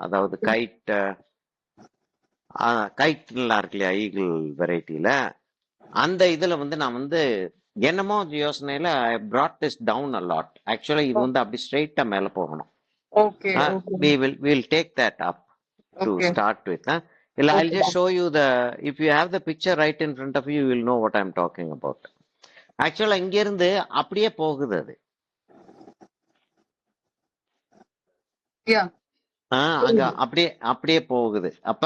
அதாவது கைட்லாம் இருக்கு இல்லையா, ஈகிள் வெரைட்டில அந்த இதுல வந்து நான் வந்து என்னமோ யோசனையில ஐ brought this down a lot. ஆக்சுவலா இது வந்து அப்படி ஸ்ட்ரெயிட்டா மேல போகணும். Okay okay we'll take that up to okay start with. இல்ல, I'll okay just show you if you have the picture right in front of you, you will know what I'm talking about. ஆக்சுவலா இங்க இருந்து அப்படியே போகுது அது. யா அங்க அப்படியே அப்படியே போகுது. அப்ப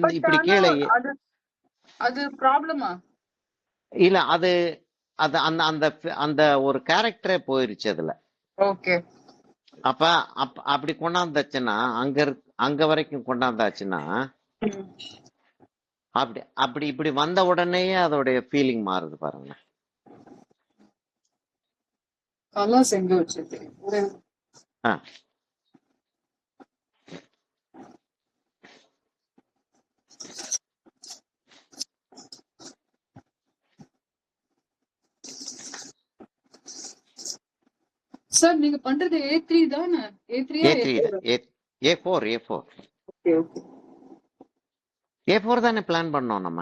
பட் இப்படி ஆனா கீழே அது அது ப்ராப்ளமா? இல்ல, அது அது அந்த அந்த அந்த ஒரு கேரக்டரே போயிருச்சு அதுல. ஓகே அப்ப அப்படி கொண்டாந்தாச்சுன்னா அங்க வரைக்கும் கொண்டாந்தாச்சுன்னா அப்படி அப்படி இப்படி வந்த உடனேயே அதோடைய ஃபீலிங் மாறுது பாருங்க. கலர்ஸ் எங்க வச்சிருக்கு? ஆ, சார் நீங்க பண்றது A3 தானே? A3 A4 okay okay A4 தானே பிளான் பண்ணோம் நம்ம.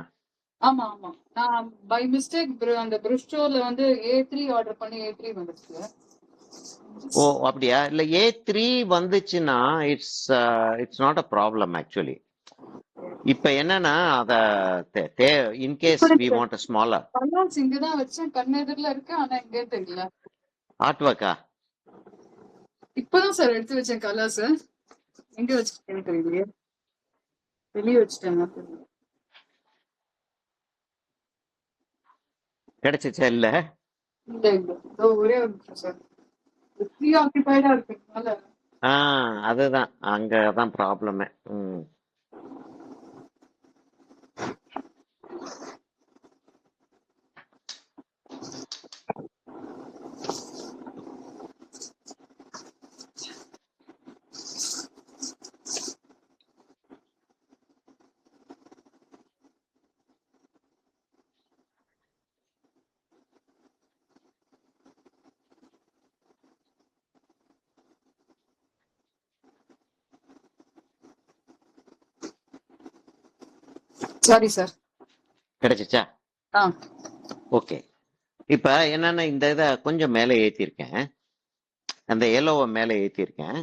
ஆமா ஆமா, நான் பை மிஸ்டேக் அந்த பிரிஸ்டோல வந்து A3 ஆர்டர் பண்ணி A3 வந்துச்சு. ஓ அப்படியா? இல்ல, A3 வந்துச்சுன்னா it's not a problem actually. இப்ப என்னன்னா அத in case we want a smaller colours இங்க தான் வச்சேன், கண்ணெதிரில இருக்கு, ஆனா எங்கே தெரியல. ஆர்ட் ஒர்க்கா? இப்பதான் சார் எடுத்து வச்சேன் கலர்ஸ். எங்க வச்சுட்டேன்னு தெரியலையே, வெளியே வச்சுட்டேன். கிடைச்சிச்சா? இல்ல இல்ல இல்ல, ஒரே ஒரு நிமிஷம் சார், ப்ரீ ஆக்கிபைடா இருக்கிறதுனால. அதுதான் அங்கதான் ப்ராப்ளமே. Sorry sir. கிடைச்சிச்சா? ஓகே. இப்ப என்னன்னா இந்த இதை கொஞ்சம் மேலே ஏத்திருக்கேன், அந்த எல்லோவை மேலே ஏத்திருக்கேன்.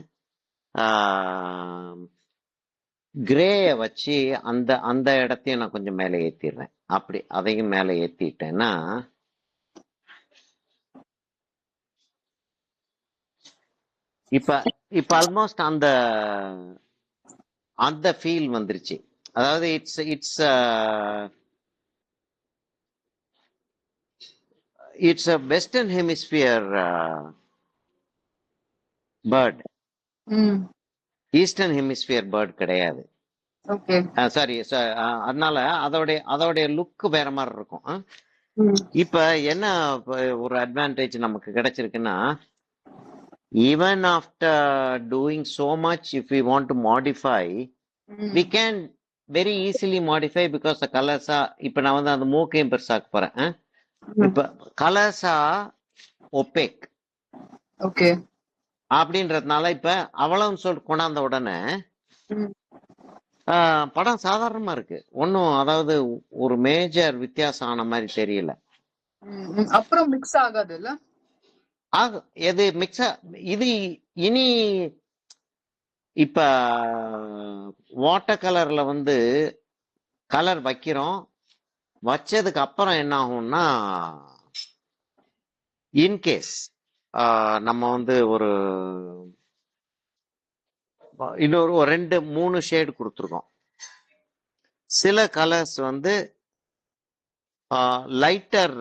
கிரேய வச்சு அந்த அந்த இடத்தையும் நான் கொஞ்சம் மேலே ஏத்திடுறேன். அப்படி அதையும் மேலே ஏத்திட்டேன்னா இப்ப இப்ப ஆல்மோஸ்ட் அந்த அந்த ஃபீல் வந்துருச்சு. அதாவது it's a western hemisphere bird, eastern hemisphere bird கிடையாது. சாரி, அதனால அதோடைய லுக் வேற மாதிரி இருக்கும். இப்ப என்ன ஒரு அட்வான்டேஜ் நமக்கு கிடைச்சிருக்குன்னா, even after doing so much, if we want to modify, we can very easily modify because the colors are, இப்ப நான் வந்து அந்த மூக்கையும் பெருசாக்க போறேன். இப்ப கலர்ஸ் ஆர் ஒபேக் அப்படின்றதுனால இப்ப அவ்வளவுன்னு சொல்லிட்டு கொண்டாந்த உடனே படம் சாதாரணமா இருக்கு. ஒன்னும் அதாவது ஒரு மேஜர் வித்தியாசம் ஆன மாதிரி தெரியல. அப்புறம் மிக்ஸ் ஆகாது இல்ல? எது மிக்ஸ்? இது இனி இப்ப வாட்டர் கலர்ல வந்து கலர் வைக்கிறோம், வச்சதுக்கு அப்புறம் என்ன ஆகும்னா, இன்கேஸ் நம்ம வந்து இன்னொரு 2-3 ஷேடு கொடுத்துருக்கோம். சில கலர்ஸ் வந்து லைட்டர்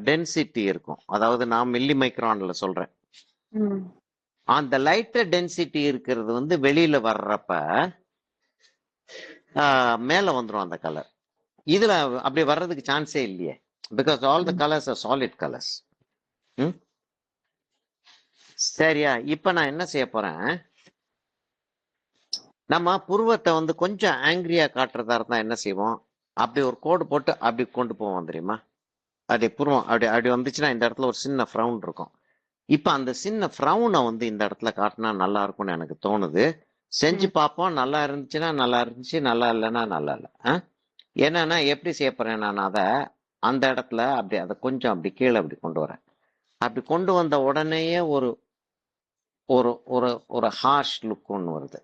டென்சிட்டி இருக்கும், அதாவது நான் மில்லி மைக்ரான்ல சொல்றேன். அந்த லைட்டர் டென்சிட்டி இருக்கிறது வந்து வெளியில வர்றப்ப மேல வந்துடும் அந்த கலர். இதுல அப்படி வர்றதுக்கு சான்ஸே இல்லையே, because all the colours R solid colours. சரியா? இப்ப நான் என்ன செய்ய போறேன், நம்ம புருவத்தை வந்து கொஞ்சம் ஆங்கிரியா காட்டுறதா இருந்தா என்ன செய்வோம், அப்படி ஒரு கோடு போட்டு அப்படி கொண்டு போவோம் தெரியுமா? அப்படி புருவம் அப்படி அப்படி வந்துச்சுன்னா இந்த இடத்துல ஒரு சின்ன ஃப்ரவுன் இருக்கும். இப்ப அந்த சின்ன ஃப்ரவுனை வந்து இந்த இடத்துல காட்டினா நல்லா இருக்கும்னு எனக்கு தோணுது. செஞ்சு பார்ப்போம். நல்லா இருந்துச்சுன்னா நல்லா இருந்துச்சு, நல்லா இல்லைன்னா நல்லா இல்லை. என்னன்னா எப்படி செய்ய போறேன் நான் அதை அந்த இடத்துல அப்படி அதை கொஞ்சம் அப்படி கீழே அப்படி கொண்டு வரேன். அப்படி கொண்டு வந்த உடனேயே ஒரு ஒரு ஒரு ஒரு ஹார்ஷ் லுக் ஒன்று வருது.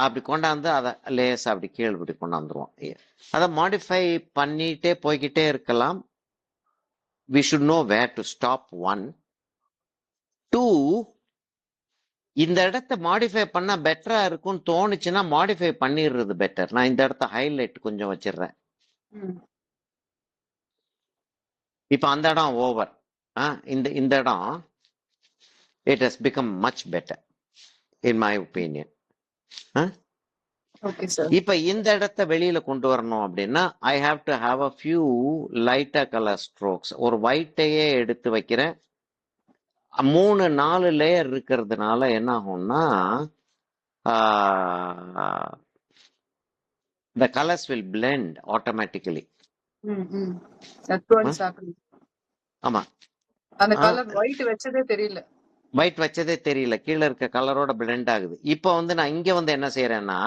அப்படி கொண்டாந்து அதை லேஸ் அப்படி கீழே இப்படி கொண்டாந்துருவோம். அதை மாடிஃபை பண்ணிட்டே போய்கிட்டே இருக்கலாம். We should know where to stop. 1 2 இந்த இடத்த மாடிஃபை பண்ணா பெட்டரா இருக்கும்னு தோணுச்சுன்னா மாடிஃபை பண்ணிடுறது பெட்டர். நான் இந்த இடத்த ஹைலைட் கொஞ்சம் வச்சிடுறேன். இப்ப அந்த இடம் ஓவர். இந்த இந்த இடம் it has become much better in my opinion. இப்ப இந்த இடத்த வெளியில கொண்டு வரணும் அப்படின்னா I have to have a few lighter colour strokes. ஒரு ஒயிட்டையே எடுத்து வைக்கிறேன். 3-4 லேயர் இருக்கிறதுனால என்ன ஆகும்னா the colors will blend automatically. That's what's happening. ஆமா, அந்த கலர் ஒயிட் வச்சதே தெரியல. ஒயிட் வச்சதே தெரியல, கீழே இருக்க கலரோட பிளெண்ட் ஆகுது. இப்போ வந்து நான் இங்க வந்து என்ன செய்யறேன்னா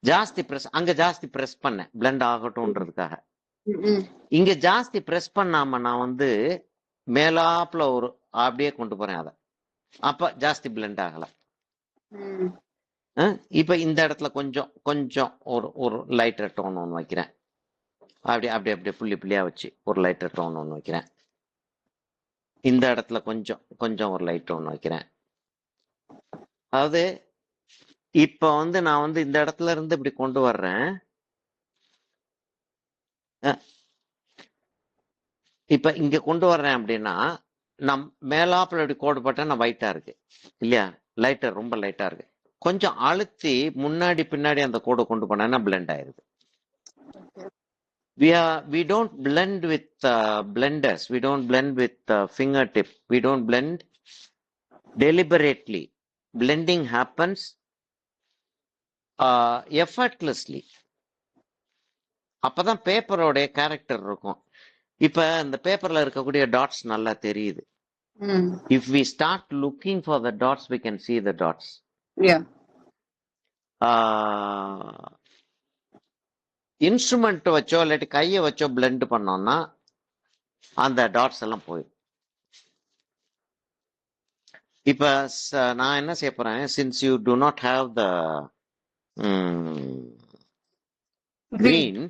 ஜாஸ்தி பிரஸ், அங்க ஜாஸ்தி பிரஸ் பண்ணேன் பிளெண்ட் ஆகட்டும்ன்றதுக்காக. இங்க ஜாஸ்தி பிரஸ் பண்ணாம நான் வந்து மேலாப்புல ஒரு அப்படியே கொண்டு போறேன் அதை. அப்ப ஜாஸ்தி பிளெண்ட் ஆகல. இப்ப இந்த இடத்துல கொஞ்சம் கொஞ்சம் ஒரு ஒரு லைட்டர் டோன் ஒன்று வைக்கிறேன். அப்படி அப்படி அப்படியே புள்ளி புள்ளியா வச்சு ஒரு லைட்டர் டோன் ஒன்று வைக்கிறேன். இந்த இடத்துல கொஞ்சம் கொஞ்சம் ஒரு லைட் டோன் வைக்கிறேன். அதாவது இப்ப வந்து நான் வந்து இந்த இடத்துல இருந்து இப்படி கொண்டு வர்றேன். இப்ப இங்க கொண்டு வர்றேன் அப்படின்னா நம் மேலாப்புல இப்படி கோடு போட்டா நான் ஒயிட்டா இருக்கு இல்லையா, லைட்டர் ரொம்ப லைட்டா இருக்கு. கொஞ்சம் அழுத்தி முன்னாடி பின்னாடி அந்த கோடை கொண்டு போனா பிளெண்ட் ஆயிருது. We don't blend with blenders. We don't blend with fingertip. We don't blend deliberately. Blending happens effortlessly. அப்பதான் பேப்பரோட கேரக்டர் இருக்கும். இப்ப இந்த பேப்பர்ல இருக்கக்கூடிய டாட்ஸ் நல்லா தெரியுது. If we start looking for the dots, we can see the dots. Instrument வச்சோ இல்லாட்டி கையை வச்சோ பிளெண்ட் பண்ணோம்னா அந்த டாட்ஸ் எல்லாம் போயிடும். இப்ப நான் என்ன செய்ய போறேன், since you to not have the green,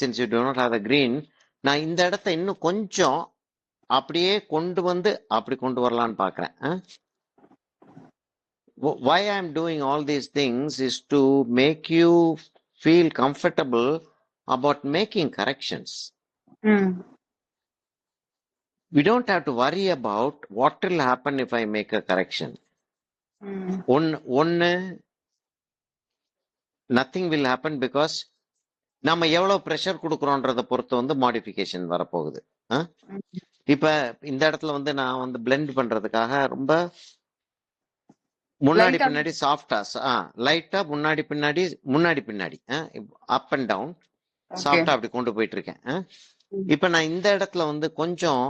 since you to not have the green, நான் இந்த இடத்த இன்னும் கொஞ்சம் அப்படியே கொண்டு வந்து அப்படி கொண்டு வரலான்னு பாக்குறேன். Why I am doing all these things is to make you feel comfortable about making corrections. We don't have to worry about what will happen if I make a correction. Nothing will happen because நம்ம எவ்வளவு pressure கொடுக்குறோன்றத பொறுத்து வந்து modification வரப்போகுது. இப்ப இந்த இடத்துல வந்து நான் வந்து பிளெண்ட் பண்றதுக்காக ரொம்ப முன்னாடி பின்னாடி சாஃப்டா லைட்டா முன்னாடி பின்னாடி முன்னாடி பின்னாடி அப் அண்ட் டவுன் சாஃப்டா அப்படி கொண்டு போயிட்டு இருக்கேன். இப்ப நான் இந்த இடத்துல வந்து கொஞ்சம்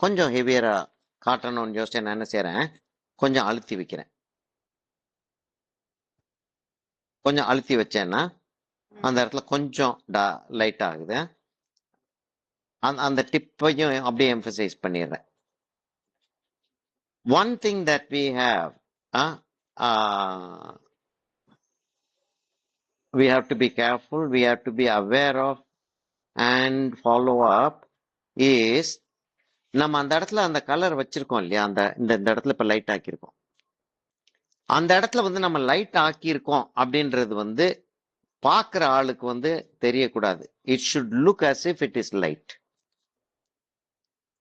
கொஞ்சம் ஹெவியரா காட்டணும்னு யோசிச்சு நான் என்ன செய்யறேன், கொஞ்சம் அழுத்தி வைக்கிறேன். கொஞ்சம் அழுத்தி வச்சேன்னா அந்த இடத்துல கொஞ்சம் லைட் ஆகுது. அந்த டிப்பையும் அப்படியே எம்பசைஸ் பண்ணிடுறேன். One thing that we have we have to be careful, we have to be aware of and follow up is நம்ம அந்த இடத்துல அந்த கலர் வச்சிருக்கோம் இல்லையா, அந்த இந்த இடத்துல இப்ப லைட் ஆக்கியிருக்கோம். அந்த இடத்துல வந்து நம்ம லைட் ஆக்கியிருக்கோம் அப்படின்றது வந்து பாக்குற ஆளுக்கு வந்து தெரியக்கூடாது. It should look as if it is light.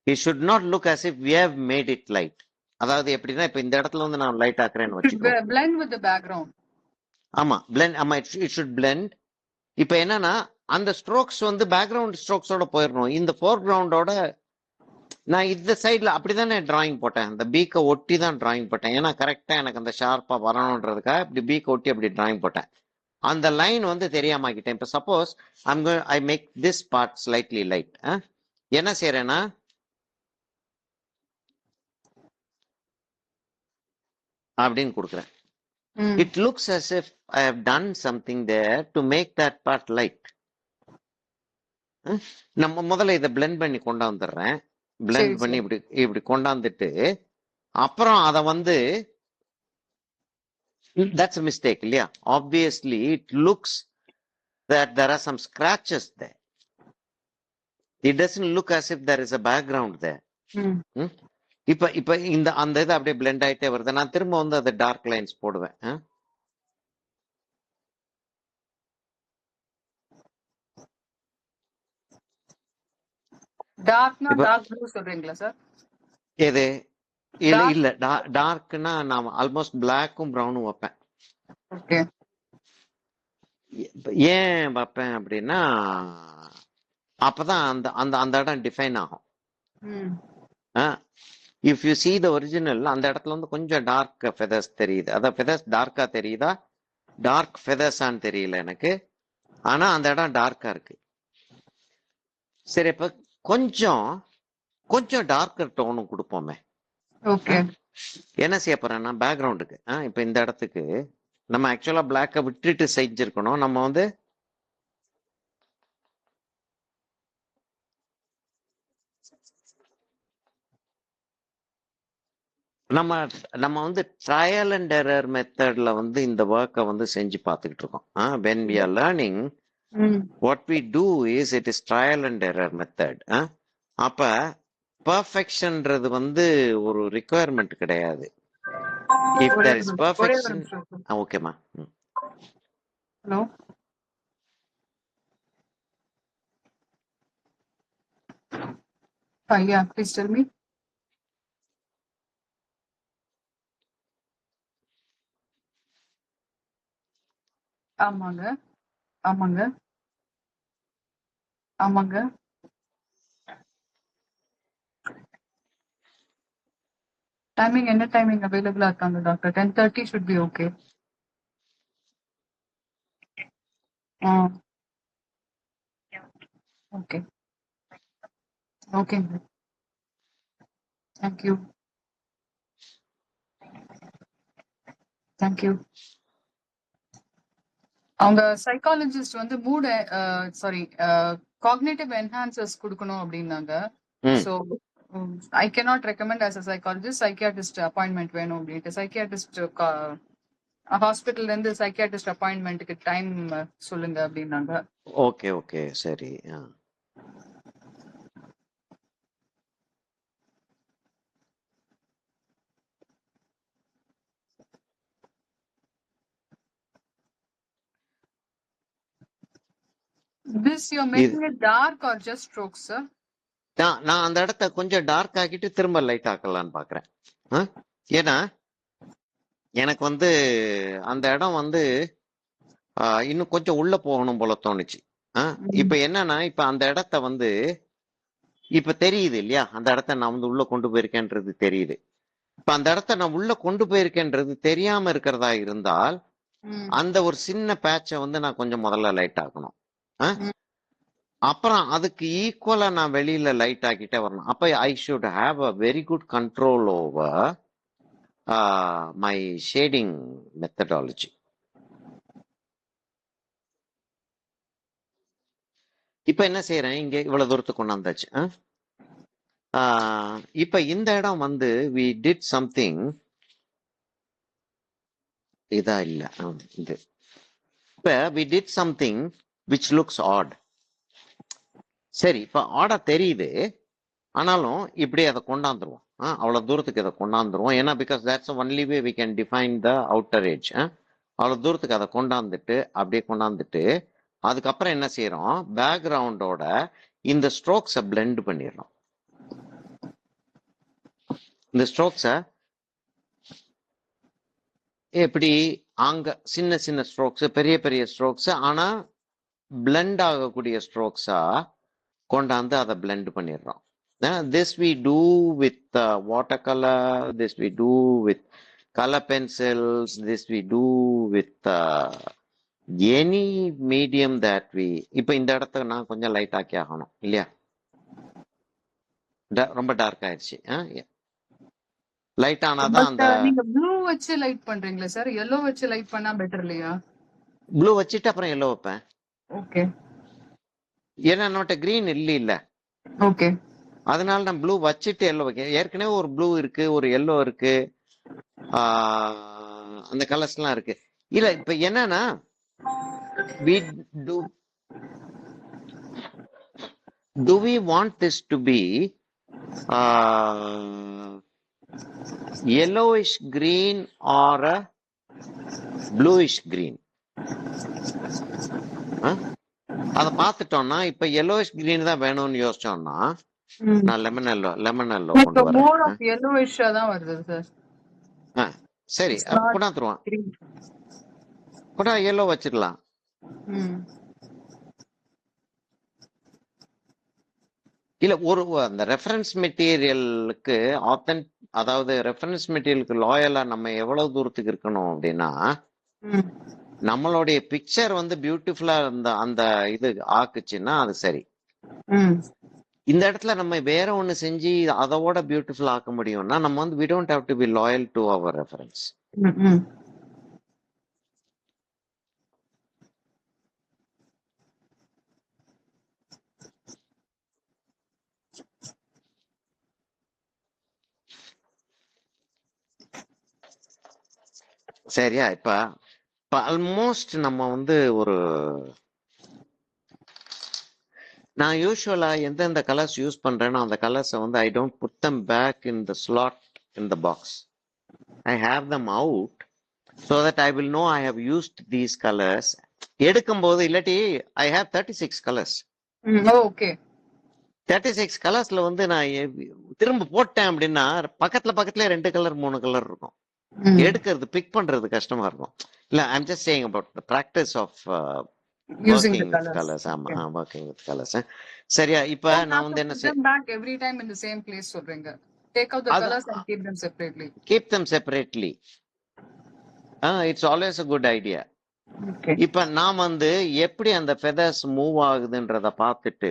It should not look as if we have made it light. அதாவது எப்படின்னா இப்ப இந்த இடத்துல வந்து நான் லைட் ஆக்குறேன்னு வச்சுக்கோ. blend with the background. ஆமா blend, ஆமா it should blend. இப்ப என்னன்னா அந்த ஸ்ட்ரோக்ஸ் வந்து பேக்ரவுண்ட் ஸ்ட்ரோக்ஸோட போயிடணும். இந்த ஃபோர்கிரவுண்டோட நான் இந்த சைட்ல அப்படிதானே டிராயிங் போட்டேன், அந்த பீக்கை ஒட்டி தான் டிராயிங் போட்டேன். ஏன்னா கரெக்டா எனக்கு அந்த ஷார்ப்பா வரணுன்றதுக்காக இப்படி பீக்கை ஒட்டி அப்படி டிராயிங் போட்டேன். அந்த லைன் வந்து தெரியாம ஆக்கிட்டேன். இப்ப suppose I make this part slightly light, என்ன செய்யறேன்னா அப்படின்னு கொடுக்குறேன். ம் It looks as if I have done something there to make that part light. நம்ம முதல்ல இதை பிளெண்ட் பண்ணி கொண்டாந்துடுறேன். பிளெண்ட் சரி பண்ணி சார் இப்படி இப்படி கொண்டாந்துட்டு அப்புறம் அதை வந்து that's a mistake இல்லையா? Obviously it looks that there are some scratches there. It doesn't look as if there is a background there. ம் ம்? இப்ப இப்ப இந்த அந்த இது அப்படியே பிளெண்ட் ஆயிட்டே வருது. நான் திரும்ப வந்து அதை டார்க் லைன்ஸ் போடுவேன். டார்க்னா இப்ப டார்க் ப்ளூ சொல்றீங்களா சார்? எது இல்ல டார்க் இல்ல டார்க்னா நான் ஆல்மோஸ்ட் பிளாக்கும் ப்ரௌனும் வைப்பேன். ஓகே ஏன் வைப்பேன் அப்படின்னா அப்பதான் அந்த அந்த அந்த இடம் டிஃபைன் ஆகும். ம் if you see the original அந்த இடத்துல வந்து கொஞ்சம் டார்க் ஃபெதர்ஸ் தெரியுது. அதான் ஃபெதர்ஸ் டார்க்கா தெரியுதா, டார்க் ஃபெதர்ஸான்னு தெரியல எனக்கு. ஆனா அந்த இடம் டார்க்கா இருக்கு. சரி, இப்ப கொஞ்சம் கொஞ்சம் டார்க்கர் டோனும் கொடுப்போமே. ஓகே என்ன செய்ய போறேன்னா பேக்ரவுண்டுக்கு இப்ப இந்த இடத்துக்கு நம்ம ஆக்சுவலா பிளாக்கை விட்டுட்டு செஞ்சிருக்கணும். நம்ம வந்து நம்ம நம்ம வந்து ட்ரையல் அண்ட் எரர் மெத்தட்ல வந்து இந்த ஒர்க்கை வந்து செஞ்சு பார்த்துக்கிட்டு இருக்கோம். when we are learning ம் what we do is it is trial and error method. அப்ப பர்ஃபெக்ஷன்ன்றது வந்து ஒரு ரிக்குவயர்மெண்ட் கிடையாது. இஃப் ஒரே there ஒரு is நிமிஷம், ஒரே ஒரு perfection, நிமிஷம். ஓகேம்மா. Hello yeah, please tell me. ஆமாங்க ஆமாங்க ஆமாங்க டைமிங் என்ன டைமிங் அவைலபிளா இருக்காங்க doctor? 10:30 should be okay. Ah okay ஓகேங்க, தேங்க்யூ தேங்க்யூ. அவங்க சைக்காலஜிஸ்ட் வந்து மூட் சாரி காக்னிட்டிவ் என்ஹான்சர்ஸ் கொடுக்கணும் அப்படின்னாங்க. Hmm so I cannot recommend as a psychologist. Psychiatrist appointment வேணும் அப்படின்ட்டு சைக்கியாட்ரிஸ்ட் ஹாஸ்பிட்டல்ல இருந்து சைக்கியாட்ரிஸ்ட் அப்பாயின்மெண்ட்டுக்கு டைம் சொல்லுங்க அப்படின்னாங்க. ஓகே ஓகே சரி. This you're making it dark or just strokes, sir? நான் அந்த இடத்த கொஞ்சம் டார்க் ஆக்கிட்டு திரும்ப லைட் ஆக்கலான்னு பாக்குறேன். ஏன்னா எனக்கு வந்து அந்த இடம் வந்து இன்னும் கொஞ்சம் உள்ள போகணும் போல தோணுச்சு. இப்ப என்னன்னா இப்ப அந்த இடத்த வந்து இப்ப தெரியுது இல்லையா, அந்த இடத்த நான் வந்து உள்ள கொண்டு போயிருக்கேன்றது தெரியுது. இப்ப அந்த இடத்த நான் உள்ள கொண்டு போயிருக்கேன்றது தெரியாம இருக்கிறதா இருந்தால் அந்த ஒரு சின்ன பேட்சை வந்து நான் கொஞ்சம் முதல்ல லைட் ஆக்கணும். அப்புறம் அதுக்கு ஈக்குவலா நான் வெளியில லைட் ஆக்கிட்டே வரணும். அப்ப I should have a very good control over my shading methodology. இப்ப என்ன செய்யறேன், இங்க இவ்வளவு தூரத்துக்கு கொண்டாந்தாச்சு. இப்ப இந்த இடம் வந்து we did something இதா இல்ல இது. இப்ப we did something which looks odd. சரி, இப்ப ஆடா தெரியுது. ஆனாலும் இப்படி அதை கொண்டாந்துருவோம். அவ்வளவு தூரத்துக்கு இதை கொண்டாந்துருவோம். ஏன்னா because that's the only way we can define the outer edge. அவ்வளவு தூரத்துக்கு அதை கொண்டாந்துட்டு அப்படியே கொண்டாந்துட்டு அதுக்கப்புறம் என்ன செய்யறோம், பேக்ரவுண்டோட இந்த ஸ்ட்ரோக்ஸை பிளெண்ட் பண்ணிடுறோம். இந்த ஸ்ட்ரோக்ஸை எப்படி அங்க சின்ன சின்ன ஸ்ட்ரோக்ஸ், பெரிய பெரிய ஸ்ட்ரோக்ஸ், ஆனா பிளெண்ட் ஆகக்கூடிய ஸ்ட்ரோக்ஸா கொண்டாந்து அதை பிளெண்ட் பண்ணிடுறோம். This we do with watercolor, this we do with color pencils, this we do with any medium that we. இப்ப இந்த இடத்த நான் கொஞ்சம் லைட் ஆக்கி ஆகணும் இல்லையா, ரொம்ப டார்க் ஆயிடுச்சு. லைட் ஆனாதான் அந்த நீங்க ப்ளூ வச்சு லைட் பண்றீங்களா சார்? yellow வச்சு லைட் பண்ணா பெட்டர் இல்லையா? ப்ளூ வச்சுட்டு அப்புறம் எல்லோ வைப்பேன். ஓகே ஏன்னா என்னோட கிரீன் இல்ல ஓகே அதனால நான் ப்ளூ வச்சுட்டு எல்லோ வைக்கிறேன். ஏற்கனவே ஒரு ப்ளூ இருக்கு, ஒரு எல்லோ இருக்கு, அந்த கலர்ஸ் எல்லாம் இருக்கு. இல்ல இப்ப என்னன்னா we do we want this to be yellowish green or a bluish green? அதை பார்த்துட்டோம்னா இப்ப yellowish green தான் வேணும்னு யோசிச்சோம்னா நான் லெமன் எல்லோ கொண்டு வரேன். மோர் ஆஃப் yellowish-ஆ தான் வருது சார். சரி கொண்டாந்துருவான், கூட எல்லோ வச்சுக்கலாம். இல்ல ஒரு அந்த ரெஃபரன்ஸ் மெட்டீரியலுக்கு அதாவது ரெஃபரன்ஸ் மெட்டீரியலுக்கு லாயலா நம்ம எவ்வளவு தூரத்துக்கு இருக்கணும் அப்படின்னா, நம்மளுடைய பிக்சர் வந்து பியூட்டிஃபுல்லா அந்த இது ஆக்குச்சுன்னா அது சரி. இந்த இடத்துல நம்ம வேற ஒண்ணு செஞ்சு அதோட பியூட்டிஃபுல் ஆக்க முடியும்னா நம்ம வந்து we don't have to be loyal to our reference. சரியா? இப்ப ஆல்மோஸ்ட் நம்ம வந்து நான் யூஸ்வலா எந்தெந்த கலர்ஸ் யூஸ் பண்றேனோ அந்த கலர்ஸை வந்து I don't put them back in the slot in the box. I have them out so that I will know I have used these colours. எடுக்கும்போது இல்லாட்டி ஐ ஹாவ் 36 கலர்ஸ். ஓகே 36 கலர்ஸ்ல வந்து நான் திரும்ப போட்டேன் அப்படின்னா பக்கத்துல 2 கலர் 3 கலர் இருக்கும். எடுக்கிறது பிக் பண்றது கஷ்டமா இருக்கும். இல்ல I am just saying about the practice of using the working with colors. ஆமா working with colors. சரியா? இப்ப நான் வந்து என்ன them back every time in the same place சொல்றீங்க. Take out the colors and keep them separately. Keep them separately. It's always a good idea. இப்ப நான் வந்து எப்படி அந்த ஃபெதர்ஸ் மூவ் ஆகுதுன்றத பார்த்துட்டு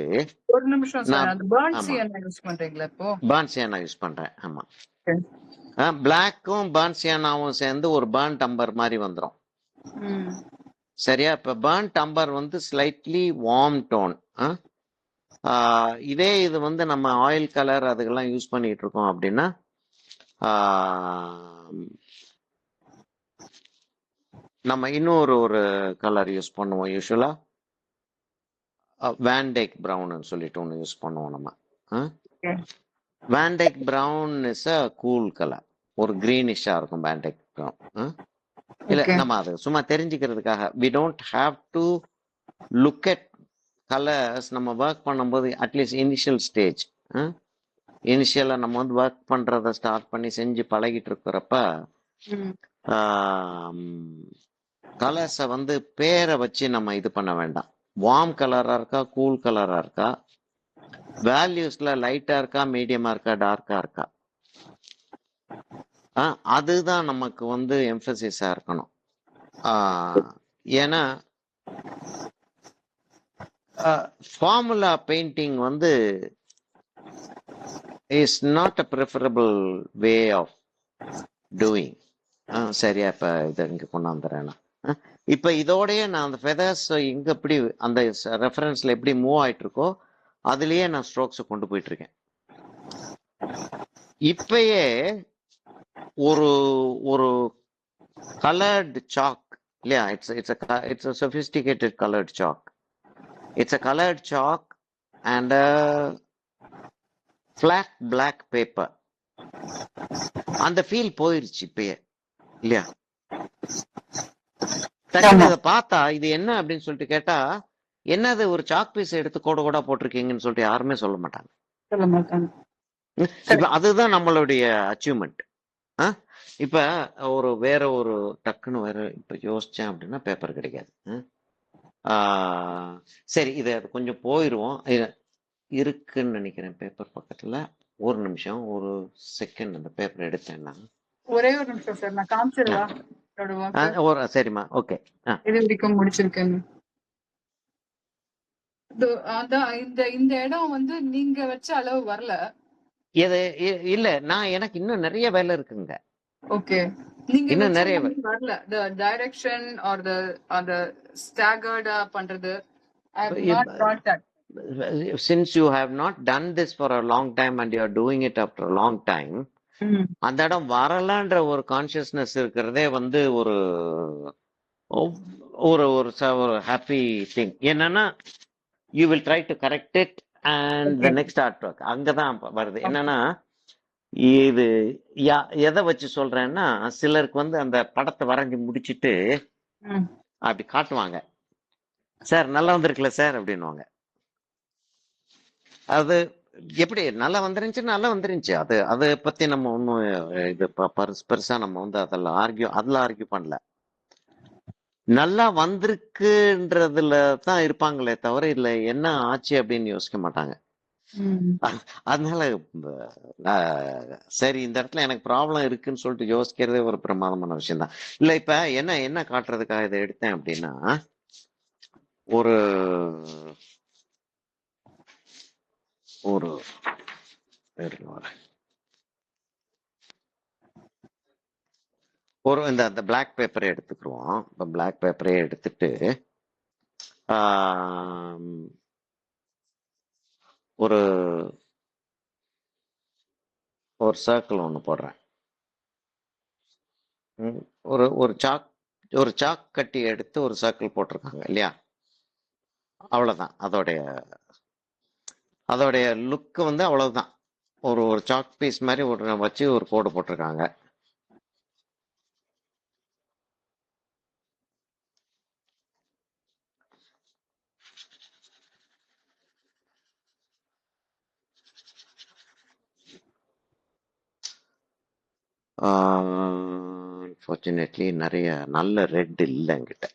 ஒரு நிமிஷம் சார், அந்த பர்ன் சியானா யூஸ் பண்றீங்களா? இப்போ பர்ன் சியானா யூஸ் பண்றேன். ஆமா, பிளாக்கும் பர்ன் சியானாவும் சேர்ந்து ஒரு பர்ன் டம்பர் மாதிரி வந்துடும். சரியா? இப்ப பர்ன் டம்பர் வந்து ஸ்லைட்லி வார்ம் டோன். இதே இது வந்து நம்ம ஆயில் கலர் அதுக்கெல்லாம் யூஸ் பண்ணிட்டு இருக்கோம் அப்படின்னா நம்ம இன்னொரு கலர் யூஸ் பண்ணுவோம். யூஸ்வலா வேண்டேக் ப்ரௌன் சொல்லிட்டு ஒன்று யூஸ் பண்ணுவோம் நம்ம. Vandyke brown is a cool colour, ஒரு கிரீனிஷா இருக்கும் வேண்டேக் ப்ரௌன். இல்ல நம்ம அது சும்மா தெரிஞ்சுக்கிறதுக்காக we don't have to look at colors. நம்ம ஒர்க் பண்ணும்போது அட்லீஸ்ட் இனிஷியல் ஸ்டேஜ், இனிஷியலா நம்ம வந்து ஒர்க் பண்றத ஸ்டார்ட் பண்ணி செஞ்சு பழகிட்டு இருக்கிறப்ப கலர்ஸை வந்து பேரை வச்சு நம்ம இது பண்ண வேண்டாம். வார்ம் கலரா இருக்கா, கூல் கலரா இருக்கா, வேல்யூஸ்ல லைட்டா இருக்கா, மீடியமா இருக்கா, டார்க்கா இருக்கா, அதுதான் நமக்கு வந்து எம்பசிஸா இருக்கணும். ஏன்னா ஃபார்முலா பெயிண்டிங் வந்து is not a preferable way of doing. சரியா? இப்ப இதை இங்க கொண்டாந்துறேன். இப்ப இதோடய நான் அந்த ஃபெதர்ஸ் எங்க எப்படி அந்த ரெஃபரன்ஸ்ல எப்படி மூவ் ஆயிட்டு இருக்கோ அதுலயே நான் ஸ்ட்ரோக்ஸை கொண்டு போயிட்டு இருக்கேன். இப்பயே ஒரு colored chalk, இல்லையா? it's a sophisticated colored chalk. It's a colored chalk and a flat black paper. அந்த ஃபீல் போயிருச்சு இப்பயே, இல்லையா? இதை பார்த்தா இது என்ன அப்படின்னு சொல்லிட்டு கேட்டா, என்னது ஒரு சாக் பீஸ் எடுத்து கோட போட்டிருக்கீங்கன்னு சொல்லிட்டு யாருமே சொல்ல மாட்டாங்க. இப்ப அதுதான் நம்மளுடைய அச்சீவ்மெண்ட். இப்ப வேற ஒரு டக்குன்னு வேற இப்ப யோசிச்சேன் அப்படின்னா பேப்பர் கிடைக்காது. சரி, இது கொஞ்சம் போயிருவோம். இருக்குன்னு நினைக்கிறேன் பேப்பர் பக்கத்துல. ஒரு நிமிஷம், ஒரு செகண்ட் அந்த பேப்பர் எடுத்தேன்னா. ஒரே ஒரு நிமிஷம் சார், நான் காமிச்சிருவா. சரிம்மா, ஓகே. இது வரைக்கும் முடிச்சிருக்கேன். இந்த இடம் வந்து நீங்க வச்ச அளவு வரல. இது இல்ல நான் எனக்கு இன்னும் நிறைய வேலை இருக்குங்க. ஓகே. நீங்க இன்னும் வச்ச நிறைய மாதிரி வரல. The direction or the staggered பண்றது. I have not got that. since you have not done this for a long time and you are doing it after a long time, அந்த இடம் வரலன்ற ஒரு கான்சியஸ்னஸ் இருக்கிறதே வந்து ஒரு ஒரு ஒரு ஹாப்பி திங். என்னன்னா you will try to correct it and the next art work அங்கதான் வருது. என்னன்னா இது எதை வச்சு சொல்றேன்னா, சிலருக்கு வந்து அந்த படத்தை வரைஞ்சி முடிச்சிட்டு அப்படி காட்டுவாங்க, சார் நல்லா வந்திருக்குல்ல சார் அப்படின்னுவாங்க. அது எப்படி நல்லா வந்துருந்துச்சு, அது அதை பத்தி நம்ம ஒன்றும் இது பெருசா நம்ம வந்து அதில் ஆர்கியூ பண்ணல. நல்லா வந்திருக்குன்றதுல தான் இருப்பாங்களே தவிர இதுல என்ன ஆச்சு அப்படின்னு யோசிக்க மாட்டாங்க. அதனால சரி இந்த இடத்துல எனக்கு ப்ராப்ளம் இருக்குன்னு சொல்லிட்டு யோசிக்கிறதே ஒரு பிரமாதமான விஷயம் தான். இல்ல இப்ப என்ன காட்டுறதுக்காக இதை எடுத்தேன் அப்படின்னா, ஒரு ஒரு ஒரு இந்த பிளாக் பேப்பரை எடுத்துக்கிறோம். இப்போ பிளாக் பேப்பரே எடுத்துட்டு ஒரு ஒரு சர்க்கிள் ஒன்று போடுறேன். ஒரு சாக் கட்டி எடுத்து ஒரு சர்க்கிள் போட்டிருக்காங்க இல்லையா, அவ்வளவுதான். அதோடைய லுக்கு வந்து அவ்வளவுதான். ஒரு சாக் பீஸ் மாதிரி ஒரு வச்சு ஒரு கோடு போட்டிருக்காங்க. அன்ஃபார்ச்சுனேட்லி நிறைய நல்ல ரெட் இல்லை என்கிட்ட.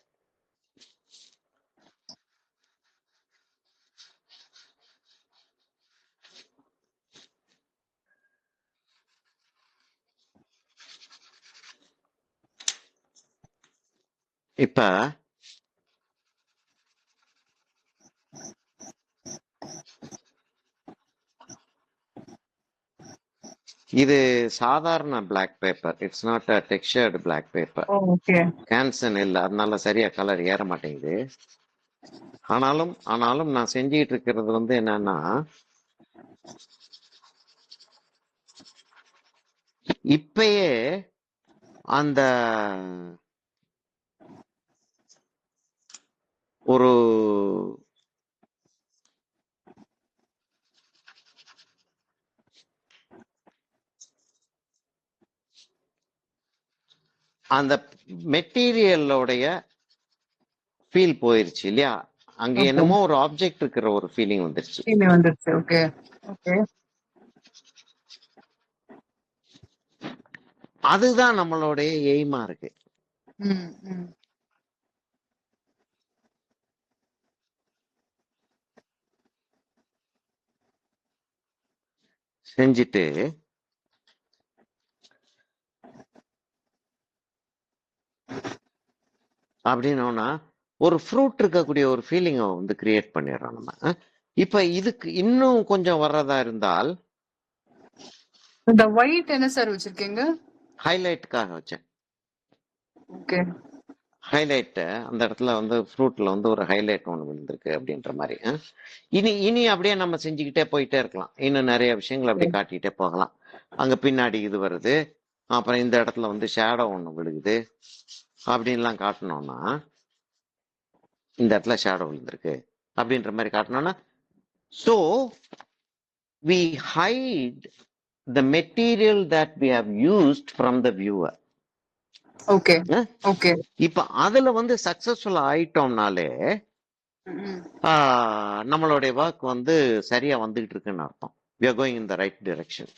இப்ப இது சாதாரண black paper, it's not a textured black paper. Canson இல்லை, அதனால சரியா கலர் ஏற மாட்டேங்குது. ஆனாலும் நான் செஞ்சிட்டு இருக்கிறது வந்து என்னன்னா, இப்பயே அந்த ஒரு அந்த மெட்டீரியலோடைய ஃபீல் போயிருச்சு இல்லையா, அங்க என்னமோ ஒரு ஆப்ஜெக்ட் இருக்கிற ஒரு ஃபீலிங் வந்துருச்சு. Okay okay. அதுதான் நம்மளுடைய எய்மா இருக்கு. செஞ்சுட்டு அப்படின்னா ஒரு ஃப்ரூட் இருக்கக்கூடிய ஒரு ஃபீலிங்கை வந்து கிரியேட் பண்ணிடுறோம் நம்ம. இப்ப இதுக்கு இன்னும் கொஞ்சம் வர்றதா இருந்தால், இந்த ஒயிட் என்ன சார் வச்சிருக்கீங்க? ஹைலைட்டுக்காக வச்சேன். ஓகே. ஹைலைட் அந்த இடத்துல வந்து ஃப்ரூட்ல வந்து ஒரு ஹைலைட் ஒன்று விழுந்திருக்கு அப்படின்ற மாதிரி. இனி அப்படியே நம்ம செஞ்சுக்கிட்டே போயிட்டே இருக்கலாம். இன்னும் நிறைய விஷயங்கள் அப்படியே காட்டிக்கிட்டே போகலாம். அங்க பின்னாடி இது வருது, அப்புறம் இந்த இடத்துல வந்து ஷேடோ ஒன்று விழுகுது அப்படின்லாம் காட்டணும்னா, இந்த இடத்துல ஷேடோ விழுந்திருக்கு அப்படின்ற மாதிரி காட்டணும்னா, so we hide the material that we have used from the viewer. Okay okay. இப்ப அதுல வந்து சக்சஸ்ஃபுல் ஆயிட்டோம்னாலே நம்மளுடைய ஒர்க் வந்து சரியா வந்துகிட்டு இருக்குன்னு அர்த்தம். we are going in the right direction.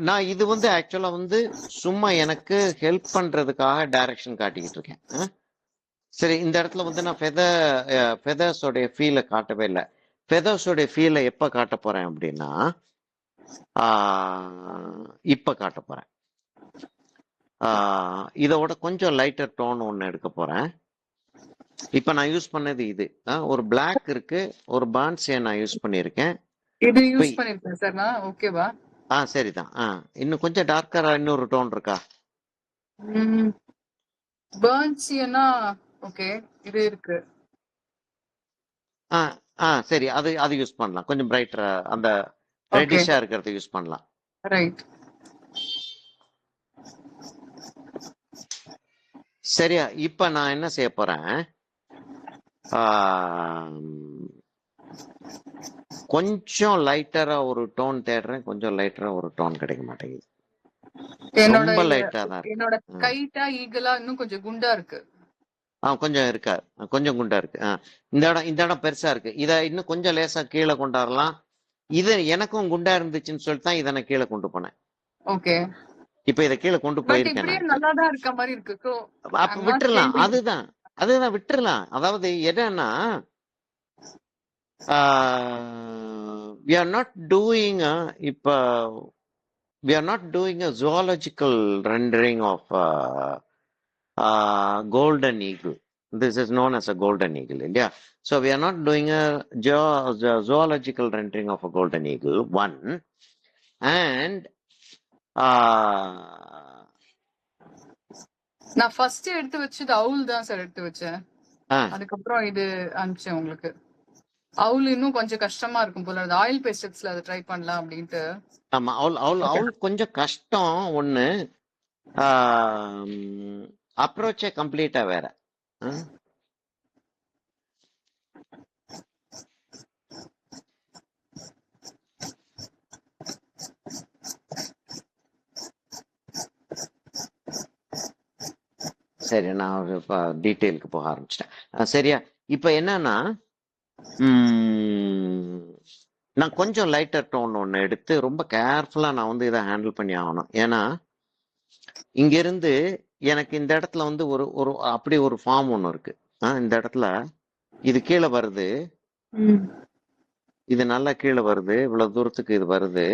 நான் இது வந்து ஆக்சுவலா வந்து சும்மா எனக்கு ஹெல்ப் பண்றதுக்காக டைரக்ஷன் காட்டிக்கிட்டு இருக்கேன். சரி, இந்த இடத்துல வந்து நான் ஃபெதர்ஸோடைய ஃபீலை காட்டவே இல்லை. ஃபெதர்ஸோடைய ஃபீலை எப்ப காட்ட போறேன் அப்படின்னா, இப்ப காட்ட போறேன். இதோட கொஞ்சம் லைட்டர் டோன் ஒன்று எடுக்க போறேன். இப்ப நான் யூஸ் பண்ணது இது ஒரு பிளாக் இருக்கு, ஒரு பான்சியை நான் யூஸ் பண்ணியிருக்கேன், இது இப்ப யூஸ் பண்ணிருக்கேன் சார் நான். ஓகேவா? சரிதான். இன்னும் கொஞ்சம் டார்க்கரா இன்னொரு டோன் இருக்கா? பர்ன்சியனா ஓகே இது இருக்கு. சரி, அது அது யூஸ் பண்ணலாம். கொஞ்சம் பிரைட்டரா அந்த ஓகே ரெட்டிஷா இருக்கிறத யூஸ் பண்ணலாம். ரைட். சரியா? இப்ப நான் என்ன செய்ய போறேன், ஆம், கொஞ்சம் லைட்டரா ஒரு டோன் தேடுறேன். கொஞ்சம் லைட்டரா ஒரு டோன் கிடைக்க மாட்டேங்குது. என்னோட ரொம்ப லைட்டா தான் இருக்கு. என்னோட கைட்டா ஈகலா இன்னும் கொஞ்சம் குண்டா இருக்கு. கொஞ்சம் இருக்கா, கொஞ்சம் குண்டா இருக்கு. இந்த இடம் பெருசா இருக்கு. இத இன்னும் கொஞ்சம் லேசா கீழே கொண்டாடலாம். இது எனக்கும் குண்டா இருந்துச்சுன்னு சொல்லிட்டு தான் இதை நான் கீழே கொண்டு போனேன். ஓகே இப்ப இதை கீழே கொண்டு பட் போயிருக்கேன் இப்படியே நான். நல்லா தான் இருக்க மாதிரி இருக்கு. சோ அப்ப ஐ அம் நாட் விட்டுறலாம். சேஞ்சிங். அதுதான் விட்டுறலாம். அதாவது என்னன்னா, we are not doing இப்ப we are not doing a zoological rendering of golden eagle. This is known as a golden eagle, India. So we are not doing a zoological rendering of a golden eagle. One, and நான் first எடுத்து வச்சது அவுல் தான் sir எடுத்து வச்சேன். அதுக்கப்புறம் இது அனுப்பிச்சேன் உங்களுக்கு. அவுல் இன்னும் கொஞ்சம் கஷ்டமா இருக்கும் போல. அது ஆயில் பேஸ்டல்ஸ்ல அதை ட்ரை பண்ணலாம் அப்படின்ட்டு. ஆமா, அவுல் கொஞ்சம் கஷ்டம் ஒண்ணு. அப்ரோச்சே கம்ப்ளீட்டா வேற. சரி, நான் இப்போ டீட்டெயிலுக்கு போக ஆரம்பிச்சிட்டேன். சரியா? இப்ப என்னன்னா, நான் கொஞ்சம் லைட்டர் டோன் ஒன்று எடுத்து ரொம்ப கேர்ஃபுல்லா நான் வந்து இதை ஹேண்டில் பண்ணி ஆகணும். ஏன்னா இங்க இருந்து எனக்கு இந்த இடத்துல வந்து ஒரு ஒரு அப்படி ஒரு ஃபார்ம் ஒன்று இருக்கு. இந்த இடத்துல இது கீழே வருது, இது நல்லா கீழே வருது, இவ்வளவு தூரத்துக்கு இது வருது.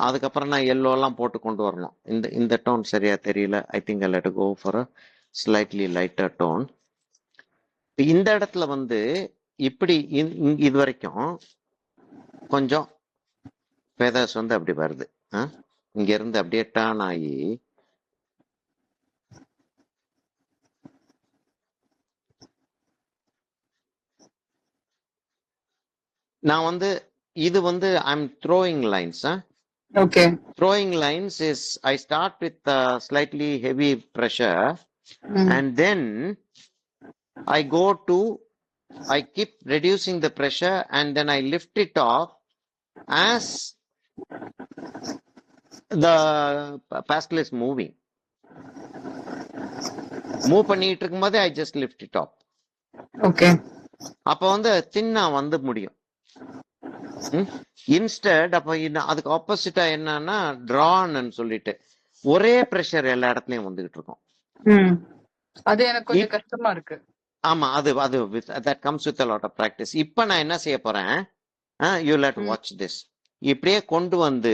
அதுக்கப்புறம் நான் எல்லோ எல்லாம் போட்டு கொண்டு வரணும். இந்த டோன் சரியா தெரியல. I think I let go for a slightly lighter tone. இந்த இடத்துல வந்து இப்படி இது வரைக்கும் கொஞ்சம் ஃபெதர்ஸ் வந்து அப்படி வருது. இங்க இருந்து அப்படியே டர்ன் ஆகி நான் வந்து இது வந்து I'm throwing lines. Okay throwing lines is I start with slightly heavy pressure, and then I keep reducing the pressure, and then I lift it off as the pastel is moving. Move பண்ணிட்டு இருக்கும்போது I just lift it off. Okay அப்ப வந்து தின்னா வந்து முடியும். Instead அப்ப அதுக்கு ஆப்போசிட்டா என்னன்னா டிரான்னு சொல்லிட்டு ஒரே பிரஷர் எல்லா இடத்துலயும் வந்துகிட்டு இருக்கும். அது எனக்கு கொஞ்சம் கஷ்டமா இருக்கு. ஆமா, அது that comes with a lot of practice. இப்ப நான் என்ன செய்ய போறேன், you let watch this. இப்படியே கொண்டு வந்து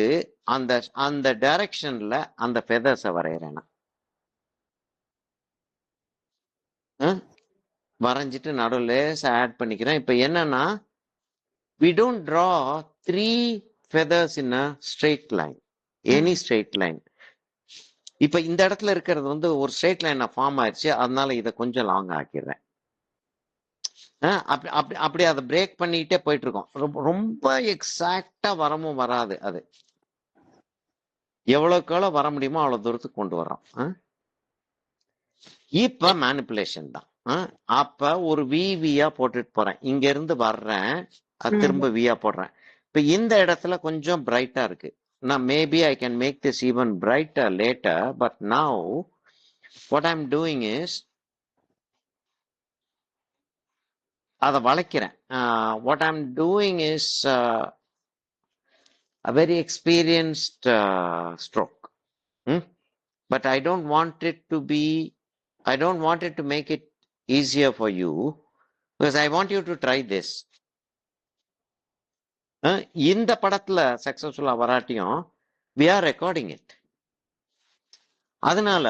அந்த அந்த டைரக்ஷன்ல அந்த ஃபெதர்ஸ வரையறேன். வரைஞ்சிட்டு நடுவுல ஆட் பண்ணிக்கிறேன். இப்ப என்னன்னா, we don't draw 3 feathers in a straight line, any straight line. இப்ப இந்த இடத்துல இருக்கிறது வந்து ஒரு ஸ்ட்ரெயிட் லைன் ஃபார்ம் ஆயிடுச்சு. அதனால இதை கொஞ்சம் லாங் ஆக்கிடுறேன். அப்படி அதை பிரேக் பண்ணிட்டே போயிட்டு இருக்கோம். ரொம்ப எக்ஸாக்டா வரமும் வராது. அது எவ்வளவுக்கு வர முடியுமோ அவ்வளவு தூரத்துக்கு கொண்டு வரோம். இப்ப மேனிப்புலேஷன் தான். அப்ப ஒரு விவியா போட்டுட்டு போறேன். இங்க இருந்து வர்றேன், திரும்ப வியா போடுறேன். இப்ப இந்த இடத்துல கொஞ்சம் பிரைட்டா இருக்கு. நான் maybe I can make this even brighter later, but now what I am doing is அதை வளைக்கிறேன். What I am doing is a very experienced stroke, but I don't want it to make it easier for you, because I want you to try this. இந்த படத்துல சக்சஸ்ஃபுல்லா வராட்டியும் we are recording it. அதனால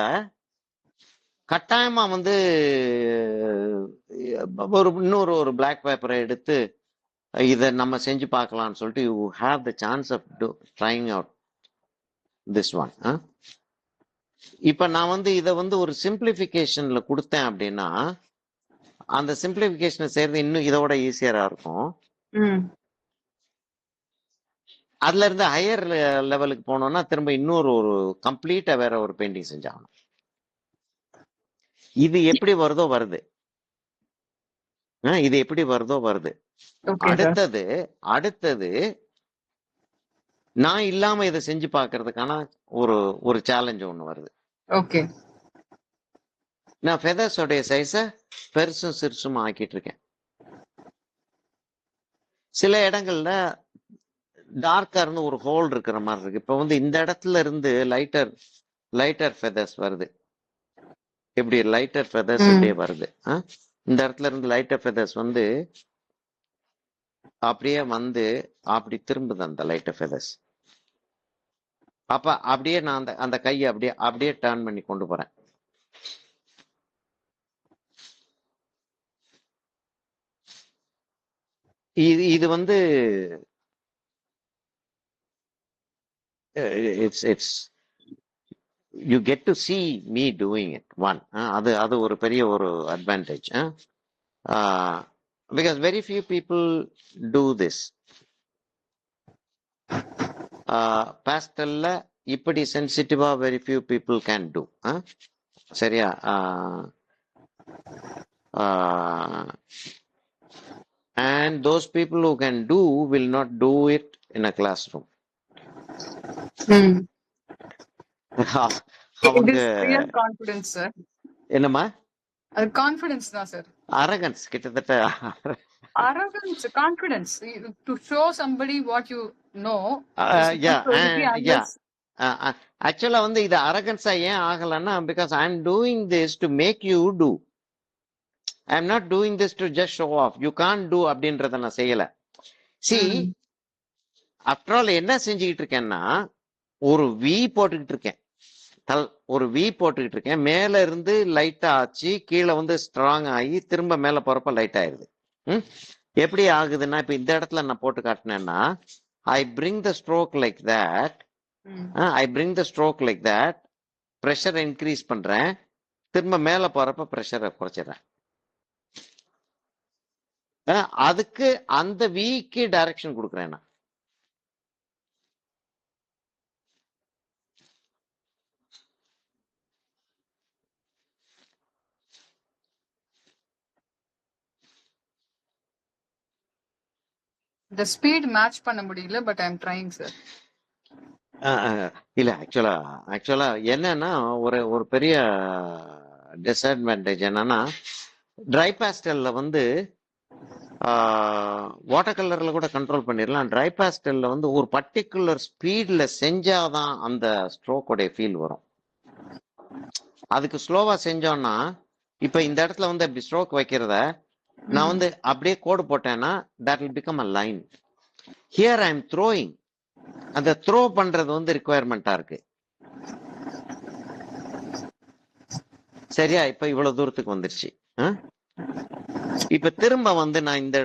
கட்டாயமா வந்து இன்னொரு black பேப்பரை எடுத்து இதை நம்ம செஞ்சு பார்க்கலாம்னு சொல்லிட்டு you have the chance of trying out this one. இப்ப நான் வந்து இதை வந்து ஒரு சிம்பிளிஃபிகேஷன்ல கொடுத்தேன் அப்படின்னா அந்த சிம்பிளிஃபிகேஷனை செய்யறது இன்னும் இதோட ஈஸியரா இருக்கும். அதுல இருந்து ஹையர் லெவலுக்கு போனோம்னா திரும்ப இன்னொரு ஒரு கம்ப்ளீட்டா வேற ஒரு பெயிண்டிங் செஞ்சாகணும். இது எப்படி வருதோ வருது. இது எப்படி வருதோ வருது. அடுத்தது நான் இல்லாம இதை செஞ்சு பாக்குறதுக்கான ஒரு ஒரு சேலஞ்ச் ஒண்ணு வருது. ஓகே, நான் ஃபெதர்ஸோடைய சைஸ பெருசும் சிறுசும் ஆக்கிட்டு இருக்கேன். சில இடங்கள்ல டார்க்கா இருந்து ஒரு ஹோல் இருக்கிற மாதிரி இருக்கு. இப்ப வந்து இந்த இடத்துல இருந்து லைட்டர் ஃபெதர்ஸ் வருது. இப்படி லைட்டர் ஃபெதர்ஸ் இப்படியே வருது. இந்த இடத்துல இருந்து லைட்டர் ஃபெதர்ஸ் வந்து அப்படியே வந்து அப்படி திரும்புது அந்த லைட்டர் ஃபெதர்ஸ். அப்ப அப்படியே நான் அந்த கையை அப்படியே டர்ன் பண்ணி கொண்டு போறேன். இது வந்து it's you get to see me doing it. அது ஒரு பெரிய ஒரு advantage. because very few people do this. pastelல இப்படி சென்சிட்டிவா very few people can do. சரியா? and those people who can do will not do it in a classroom. என்னமா? அது confidence தான் sir. Arrogance கிட்டத்தட்ட. Arrogance, confidence to show somebody what you know. ஆக்சுவலா வந்து இது அரகன்ஸா ஏன் ஆகலன்னா because I am doing this to make you do. I am not doing this to just show off. You can do அப்படின்றத நான் செய்யல. சி ஆஃப்டர் ஆல் என்ன செஞ்சுக்கிட்டு இருக்கேன்னா ஒரு வி போட்டுக்கிட்டு இருக்கேன். ஒரு வி போட்டுக்கிட்டு இருக்கேன். மேல இருந்து லைட்டா ஆச்சு, கீழே வந்து ஸ்ட்ராங் ஆகி திரும்ப மேல போறப்ப லைட் ஆயிருது. எப்படி ஆகுதுன்னா இப்ப இந்த இடத்துல நான் போட்டு காட்டினேன்னா I bring the stroke like that, pressure increase பண்றேன், திரும்ப மேல போறப்ப ப்ரெஷரை குறைச்சிடுறேன். அதுக்கு அந்த விக்கு டைரக்ஷன் கொடுக்குறேன் நான். the speed match பண்ண முடியல, but I am trying sir. இல்ல ஆக்சுவலா என்னன்னா ஒரு பெரிய டிஸ்அட்வான்டேஜ் என்னன்னா ட்ரை பாஸ்டல்ல வந்து வாட்டர் கலர்ல கூட கண்ட்ரோல் பண்ணிடலாம். ட்ரை பாஸ்டல்ல வந்து ஒரு பர்டிகுலர் ஸ்பீட்ல செஞ்சாதான் அந்த ஸ்ட்ரோக்கோடைய ஃபீல் வரும். அதுக்கு ஸ்லோவா செஞ்சோம்னா இப்ப இந்த இடத்துல வந்து அப்படி ஸ்ட்ரோக் வைக்கிறத நான் வந்து அப்படியே கோடு போட்டேன்னா that will become a line. Here I am throwing. அந்த த்ரோ பண்றது வந்து ரிக்குவயர்மெண்டா இருக்கு. சரியா? இப்ப இவ்வளவு தூரத்துக்கு வந்துருச்சு. இப்ப திரும்ப வந்து நான் இந்த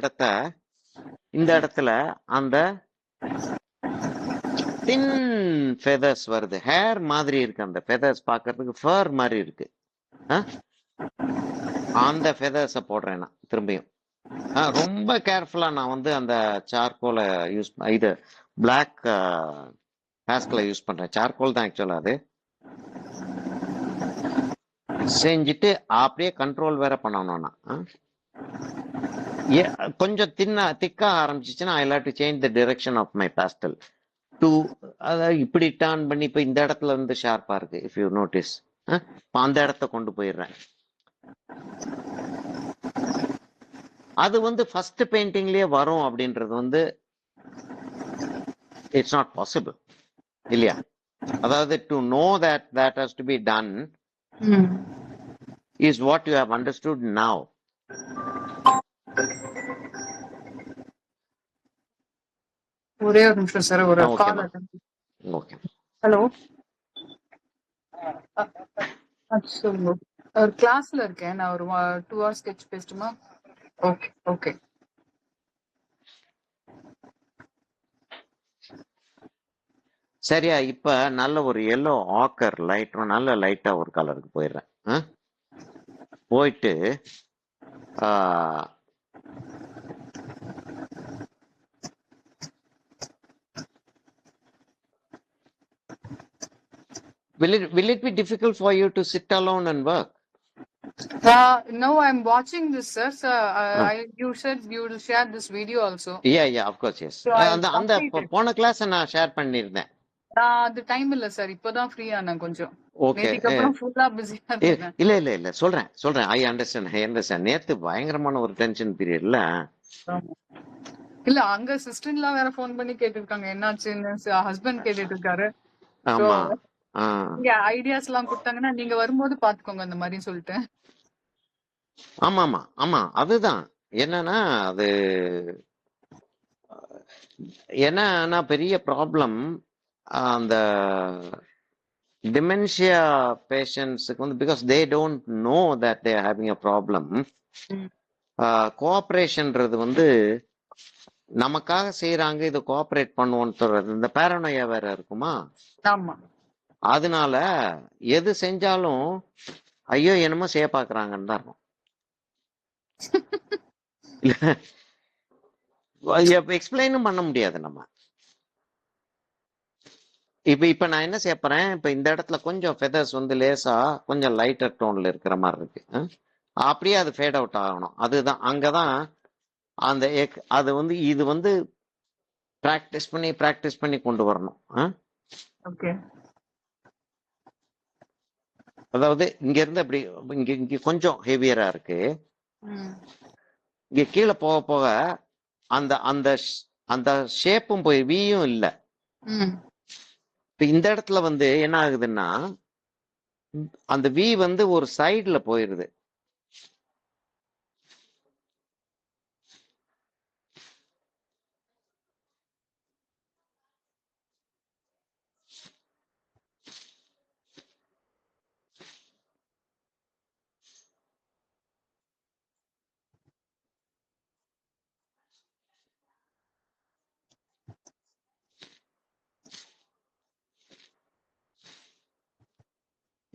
இடத்துல அந்த தின் ஃபெதர்ஸ் வருது. ஹேர் மாதிரி இருக்கு. அந்த ஃபெதர்ஸ் பாக்குறதுக்கு ஃபர் மாதிரி இருக்கு. அந்த ஃபெதர்ஸ போடுறேன் நான் திரும்பியும். ரொம்ப கேர்ஃபுல்லா நான் வந்து அந்த சார்கோலை இது பிளாக் பாஸ்கலை யூஸ் பண்றேன். சார்கோல் தான் ஆக்சுவலா அது. செஞ்சுட்டு அப்படியே கண்ட்ரோல் வேற பண்ணணும்னா கொஞ்சம் திக்கா ஆரம்பிச்சிச்சுன்னா I like to change the direction of my pastel to அதாவது இப்படி டர்ன் பண்ணி இப்ப இந்த இடத்துல இருந்து ஷார்ப்பா இருக்கு. இஃப் யூ நோட்டீஸ் அந்த இடத்த கொண்டு போயிடுறேன். அது வந்து ஃபர்ஸ்ட் பெயிண்டிங்லயே வரும் அப்படின்றது வந்து இட்ஸ் நாட் பாசிபிள் இல்லையா? அதாவது to know that has to be done is what you have understood now. ஒரே ஒரு நிமிஷம் சார், ஒரு கால் ஓகே. ஹலோ, சொல்லுங்க. ஒரு கிளாஸ்ல இருக்கேன் நான், ஒரு 2 hours sketch பேசட்டுமா? ஓகே. சரியா? இப்ப நல்ல ஒரு எல்லோ ஆக்கர் லைட், நல்ல லைட்டா ஒரு கலருக்கு போயிடுறேன். போயிட்டு will it be difficult for you to sit alone and work? No, I'm watching this, sir. So, you said you will share this video also. Yeah, of course, yes. So அந்த போன class நான் share பண்ணிருந்தேன். அது time இல்ல sir, இப்பதான் free ஆனேன் கொஞ்சம். Okay. நேத்துக்கு அப்புறம் ஃபுல்லா பிஸியா இருந்தேன். இல்ல சொல்றேன். I understand. நேத்து பயங்கரமான ஒரு டென்ஷன் பீரியட்ல. இல்ல, அங்க சிஸ்டர்லாம் வேற ஃபோன் பண்ணி கேட்டிருக்காங்க என்னாச்சுன்னு. ஹஸ்பண்ட் கேட்டுட்டு இருக்காரு. ஆமா. இங்க ஐடியாஸ் எல்லாம் கொடுத்தாங்கன்னா நீங்க வரும்போது பாத்துக்கோங்க அந்த மாதிரி சொல்லிட்டு. ஆமா அதுதான் என்னன்னா, அது என்னன்னா பெரிய ப்ராப்ளம். அந்த டிமென்ஷியா பேஷண்ட்ஸுக்கு வந்து, because they don't know that they are having a problem. கோஆப்ரேஷன்ன்றது வந்து நமக்காக செய்யறாங்க, இது கோஆப்ரேட் பண்ணுவோன்னு சொல்றது, இந்த பேரனோயா வேற இருக்குமா. ஆமா. அதனால எது செஞ்சாலும் ஐயோ என்னமோ செய்ய பாக்குறாங்கன்னு தான் இருக்கும். எக்ஸ்பிளைனும் பண்ண முடியாது நம்ம. இப்ப நான் என்ன செய்ய போறேன், இப்ப இந்த இடத்துல கொஞ்சம் ஃபெதர்ஸ் வந்து லேசா கொஞ்சம் லைட்டர் டோன்ல இருக்கிற மாதிரி இருக்கு. அப்படியே அது ஃபேட் அவுட் ஆகணும். அதுதான் அங்கதான் அந்த அது வந்து இது வந்து பிராக்டிஸ் பண்ணி கொண்டு வரணும். ஓகே. அதாவது இங்க இருந்து அப்படி இங்க கொஞ்சம் ஹெவியரா இருக்கு. இங்க கீழே போக போக அந்த அந்த அந்த ஷேப்பும் போய் வியும் இல்ல. இப்ப இந்த இடத்துல வந்து என்ன ஆகுதுன்னா, அந்த வி வந்து ஒரு சைடுல போயிருது.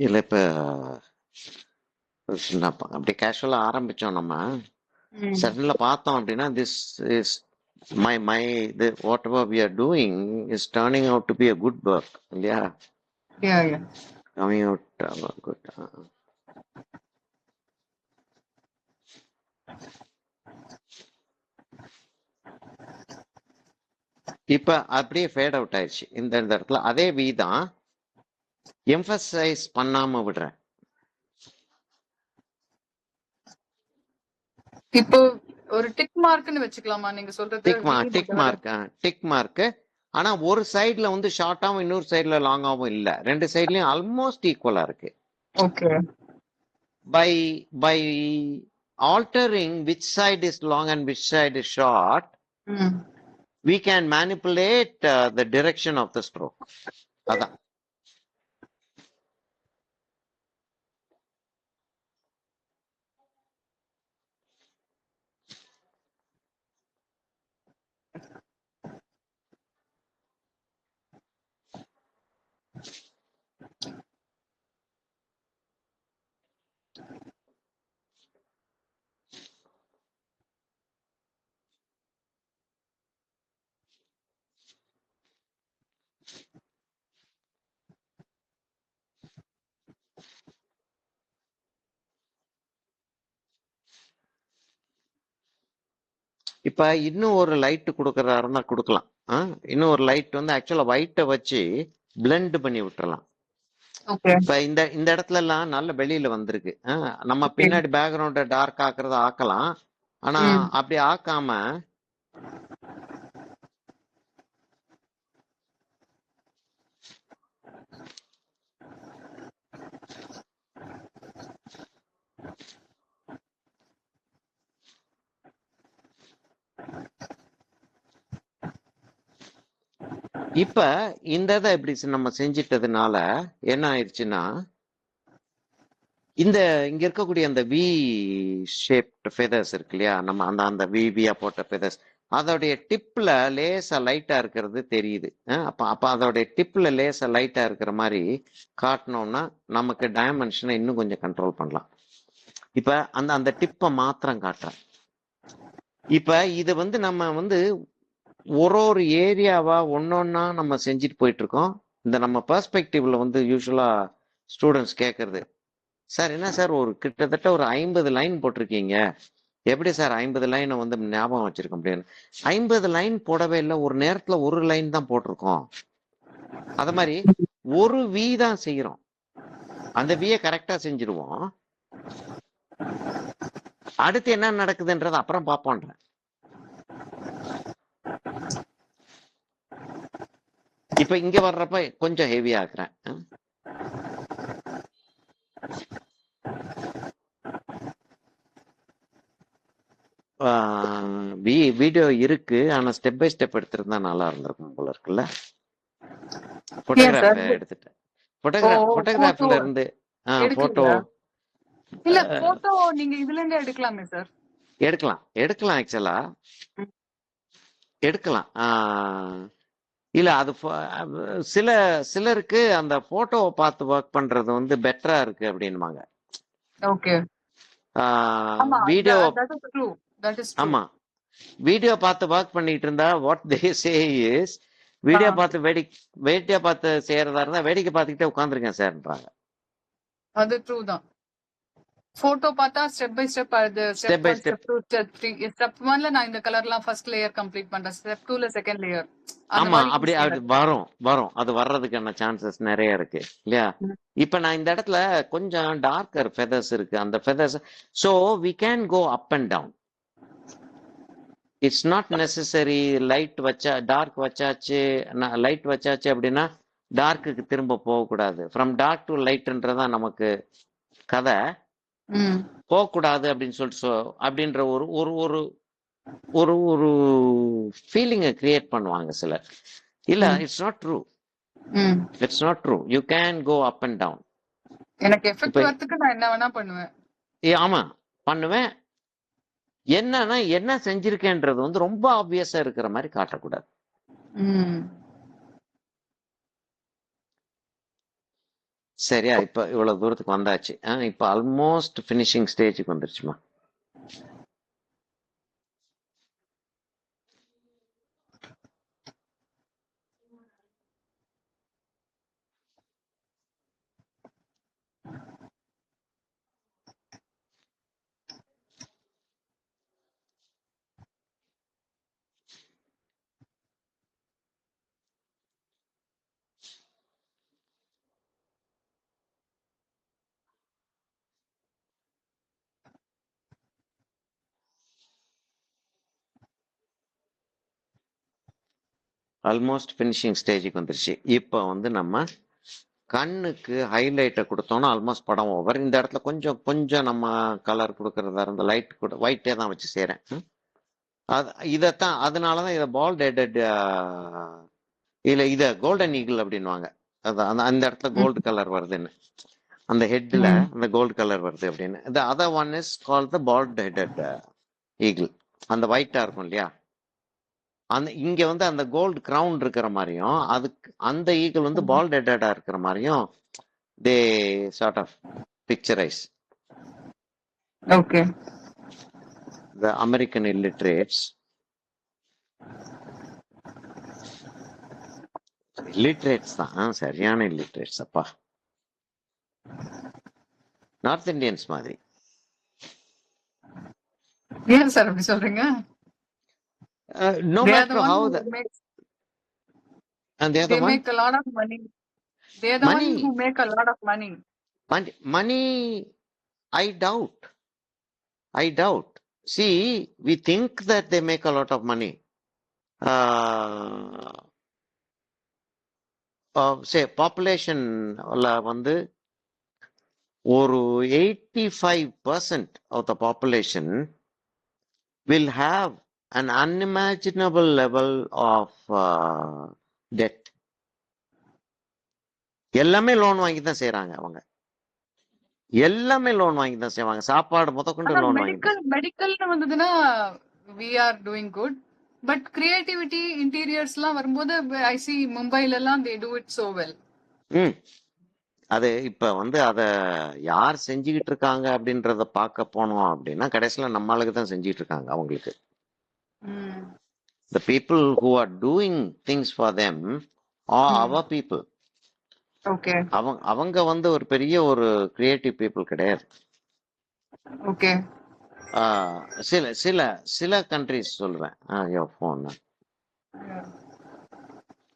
இல்ல இப்ப அப்படி கேஷுவலா ஆரம்பிச்சோம் நம்ம. சடன்ல பார்த்தோம் அப்படின்னா, this is my whatever we are doing is turning out to be a good work. Yeah. Coming out good. இப்ப அப்படியே ஃபேட் அவுட் ஆயிடுச்சு இந்த இடத்துல. அதே வி தான் எம்பசைஸ் பண்ணாம விடுறேன். இப்போ ஒரு டிக் மார்க்னு வெச்சுக்கலாமா நீங்க சொல்றது? Tick mark. ஆனா ஒரு சைடுல வந்து ஷார்ட்டாவும் இன்னொரு சைடுல லாங்காவும் இல்ல. ரெண்டு சைடுலயும் ஆல்மோஸ்ட் ஈக்குவலா இருக்கு. Okay. By altering which side is long and which side is short, we can manipulate the direction of the stroke. அதான். இப்ப இன்னும் ஒரு லைட் கொடுக்கறாருன்னா கொடுக்கலாம். இன்னும் ஒரு லைட் வந்து ஆக்சுவலா ஒயிட்டை வச்சு பிளெண்ட் பண்ணி விட்டுறலாம். இப்ப இந்த இடத்துல எல்லாம் நல்ல வெளியில வந்திருக்கு. நம்ம பின்னாடி பேக்ரவுண்ட டார்க் ஆக்குறத ஆக்கலாம். ஆனா அப்படி ஆக்காம இப்ப இந்த இதை இப்படி நம்ம செஞ்சிட்டதுனால என்ன ஆயிடுச்சுன்னா, இங்க இருக்கக்கூடிய அந்த வி ஷேப்ட் ஃபெதர்ஸ் இருக்கு இல்லையா, நம்ம அந்த விவியா போட்ட ஃபெதர்ஸ் அதோடைய டிப்ல லேசா லைட்டா இருக்கிறது தெரியுது. அப்ப அதோடைய டிப்ல லேசா லைட்டா இருக்கிற மாதிரி காட்டினோம்னா நமக்கு டைமென்ஷனை இன்னும் கொஞ்சம் கண்ட்ரோல் பண்ணலாம். இப்ப அந்த டிப்பை மாத்திரம் காட்டுறேன். இப்ப இது வந்து நம்ம வந்து ஒரு ஏரியாவா ஒன்னொன்னா நம்ம செஞ்சுட்டு போயிட்டு இருக்கோம். இந்த நம்ம பெர்ஸ்பெக்டிவ்ல வந்து யூஸ்வலா ஸ்டூடெண்ட்ஸ் கேட்கறது, சார் என்ன சார் ஒரு கிட்டத்தட்ட ஒரு 50 லைன் போட்டிருக்கீங்க, எப்படி சார் 50 லைனை வந்து ஞாபகம் வச்சிருக்க முடியும்? 50 லைன் போடவே இல்லை, ஒரு நேரத்துல ஒரு லைன் தான் போட்டிருக்கோம். அத மாதிரி ஒரு வி தான் செய்யறோம், அந்த வியை கரெக்டா செஞ்சிருவோம். அடுத்து என்ன நடக்குதுன்றது அப்புறம் பார்ப்போன்ற. இப்ப இங்க வர்றப்ப கொஞ்சம் ஹெவி ஆக்குறேன். வீடியோ இருக்கு, ஆனா ஸ்டெப் பை ஸ்டெப் எடுத்திருந்தா நல்லா இருந்திருக்கும் போல இருக்குல்ல. போட்டோகிராஃப்ல எடுத்துட்டேன். போட்டோகிராஃப்ல இருந்து போட்டோ இல்ல போட்டோ நீங்க இதுல இருந்து எடுக்கலாமே சார். எடுக்கலாம் ஆக்சுவலா எடுக்கலாம். இல்ல அது சிலருக்கு அந்த போட்டோவை பார்த்து ஒர்க் பண்றது வந்து பெட்டரா இருக்கு அப்படின்னுவாங்க. ஓகே. வீடியோ ஆமா, வீடியோ பார்த்து ஒர்க் பண்ணிட்டு இருந்தா what they say is, video பார்த்து செய்யறதா இருந்தா வேடிக்கை பார்த்துக்கிட்டே உட்காந்துருக்கேன் சார்ன்றாங்க. அது ட்ரூ தான். போட்டோ பார்த்தா ஸ்டெப் பை ஸ்டெப் அது step by step 2 step 3 step 1ல நான் இந்த கலர்லாம் ஃபர்ஸ்ட் லேயர் கம்ப்ளீட் பண்றேன், ஸ்டெப் 2ல செகண்ட் லேயர். ஆமா, அப்படி வரும் அது வர்றதுக்கான சான்சஸ் நிறைய இருக்கு இல்லையா. இப்ப நான் இந்த இடத்துல கொஞ்சம் டார்க்கர் ஃபெதர்ஸ் இருக்கு, அந்த feathers so we can go up and down. It's not necessary light வச்சா டார்க் வச்சாச்சு, லைட் வச்சாச்சு அப்படின்னா டார்க்குக்கு திரும்ப போகக்கூடாது. ஃப்ரம் டார்க் டு லைட்ன்றதான் நமக்கு கதை. போகக்கூடாது அப்படின்னு சொல்லிட்டு அப்படின்ற ஒரு ஒரு ஒரு ஒரு ஒரு ஃபீலிங்கை கிரியேட் பண்ணுவாங்க சிலர். இல்ல, it's not true. It's not true. You can go up and down. எனக்கு எஃபெக்ட் வரதுக்கு நான் என்ன வேணா பண்ணுவேன். ஆமா பண்ணுவேன். என்னன்னா என்ன செஞ்சிருக்கேன்றது வந்து ரொம்ப ஆப்வியஸா இருக்கிற மாதிரி காட்டக்கூடாது. சரியா? இப்ப இவ்வளவு தூரத்துக்கு வந்தாச்சு. இப்ப ஆல்மோஸ்ட் பினிஷிங் ஸ்டேஜுக்கு வந்துருச்சுமா. ஆல்மோஸ்ட் ஃபினிஷிங் ஸ்டேஜுக்கு வந்துருச்சு. இப்போ வந்து நம்ம கண்ணுக்கு ஹைலைட்டை கொடுத்தோம்னா ஆல்மோஸ்ட் படம் ஓவர். இந்த இடத்துல கொஞ்சம் கொஞ்சம் நம்ம கலர் கொடுக்கறதா இருந்த லைட் கூட ஒயிட்டே தான் வச்சு செய்கிறேன். இதைத்தான் அதனாலதான் இதை பால்ட் ஹெட்டட் இல்லை இதை கோல்டன் ஈகிள் அப்படின்வாங்க. அதான் அந்த இடத்துல கோல்டு கலர் வருதுன்னு, அந்த ஹெட்ல அந்த கோல்டு கலர் வருது அப்படின்னு. the other one is called the bald headed eagle. அந்த ஒயிட்டா இருக்கும் இல்லையா, அந்த இங்க வந்து அந்த கோல்டு கிரவுன் இருக்கிற மாதிரியும் அதுக்கு அந்த ஈகிள் வந்து பால்ட் ஹெட்டடா இருக்கிற மாதிரியும் the sort of picturize. Okay. the American illiterates தான், சரியான இல்லிட்ரேட்ஸ் அப்பா, நார்த் இந்தியன்ஸ் மாதிரி. ஏன் சார் அப்படி சொல்றீங்க? No matter how and they make a lot of money. They are the ones who make a lot of money. Money, I doubt. See, we think that they make a lot of money. Say population வந்து ஒரு 85% of the population will have an unimaginable level of debt. எல்லாமே loan வாங்கி தான் செய்யறாங்க அவங்க, எல்லாமே loan வாங்கி தான் செய்வாங்க. சாப்பாடு முதற்கொண்டு லோன் வாங்கி. மெடிக்கல் வந்ததுன்னா we are doing good. But creativity இன்டீரியர்ஸ்லாம் வரும்போது ஐ சி மும்பைல எல்லாம் they do it so well. அது இப்ப வந்து அத யார் செஞ்சுக்கிட்டு இருக்காங்க அப்படின்றத பார்க்க போனோம் அப்படின்னா கடைசியில நம்மளுக்கு தான் செஞ்சுட்டு இருக்காங்க அவங்களுக்கு. The people who are doing things for them are our people. Okay. அவங்க வந்து ஒரு பெரிய ஒரு கிரியேட்டிவ் பீப்புள் கிடையாது. ஓகே. சில சில சில கண்ட்ரிஸ் சொல்றேன். போன்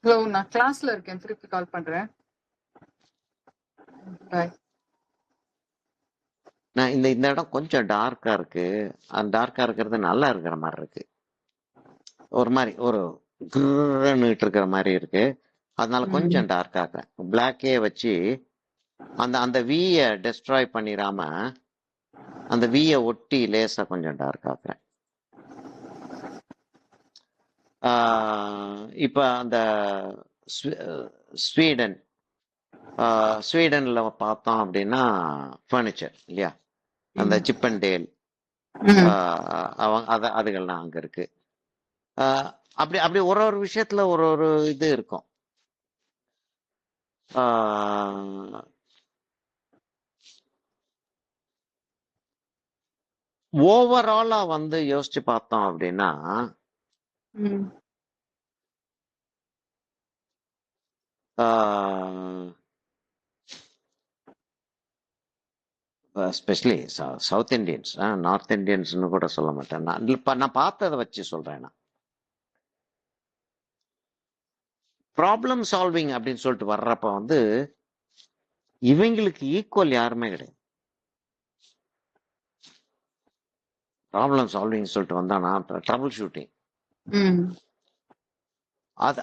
ஹலோ, நான் கிளாஸ்ல இருக்கேன், திருப்பி கால் பண்றேன். பாய். நான் இந்த இடம் கொஞ்சம் டார்க்கா இருக்கு. அந்த டார்க்கா இருக்கிறது நல்லா இருக்கிற மாதிரி இருக்கு. ஒரு மாதிரி ஒரு இருக்கிற மாதிரி இருக்கு. அதனால கொஞ்சம் டார்க் ஆக்குறேன். பிளாக்கே வச்சு அந்த வீய டெஸ்ட்ராய் பண்ணிடாம அந்த வீய ஒட்டி லேசா கொஞ்சம் டார்க் ஆக்குறேன். இப்ப அந்த ஸ்வீடன்ல பார்த்தோம் அப்படின்னா ஃபர்னிச்சர் இல்லையா, அந்த சிப்பன்டேல் அதுகள்லாம் அங்க இருக்கு. அப்படி அப்படி ஒரு ஒரு விஷயத்துல ஒரு ஒரு இது இருக்கும். ஓவராலா வந்து யோசிச்சு பார்த்தோம் அப்படின்னா எஸ்பெஷலி சவுத் இண்டியன்ஸ், நார்த் இண்டியன்ஸ்னு கூட சொல்ல மாட்டேன். நான் பார்த்ததை வச்சு சொல்றேன். நான் ப்ராப்ளம் சால்விங் அப்படின்னு சொல்லிட்டு வர்றப்ப வந்து இவங்களுக்கு ஈக்குவல் யாருமே கிடையாது. ப்ராப்ளம் சால்விங் சொல்லிட்டு வந்தானா ட்ரபிள் ஷூட்டிங்,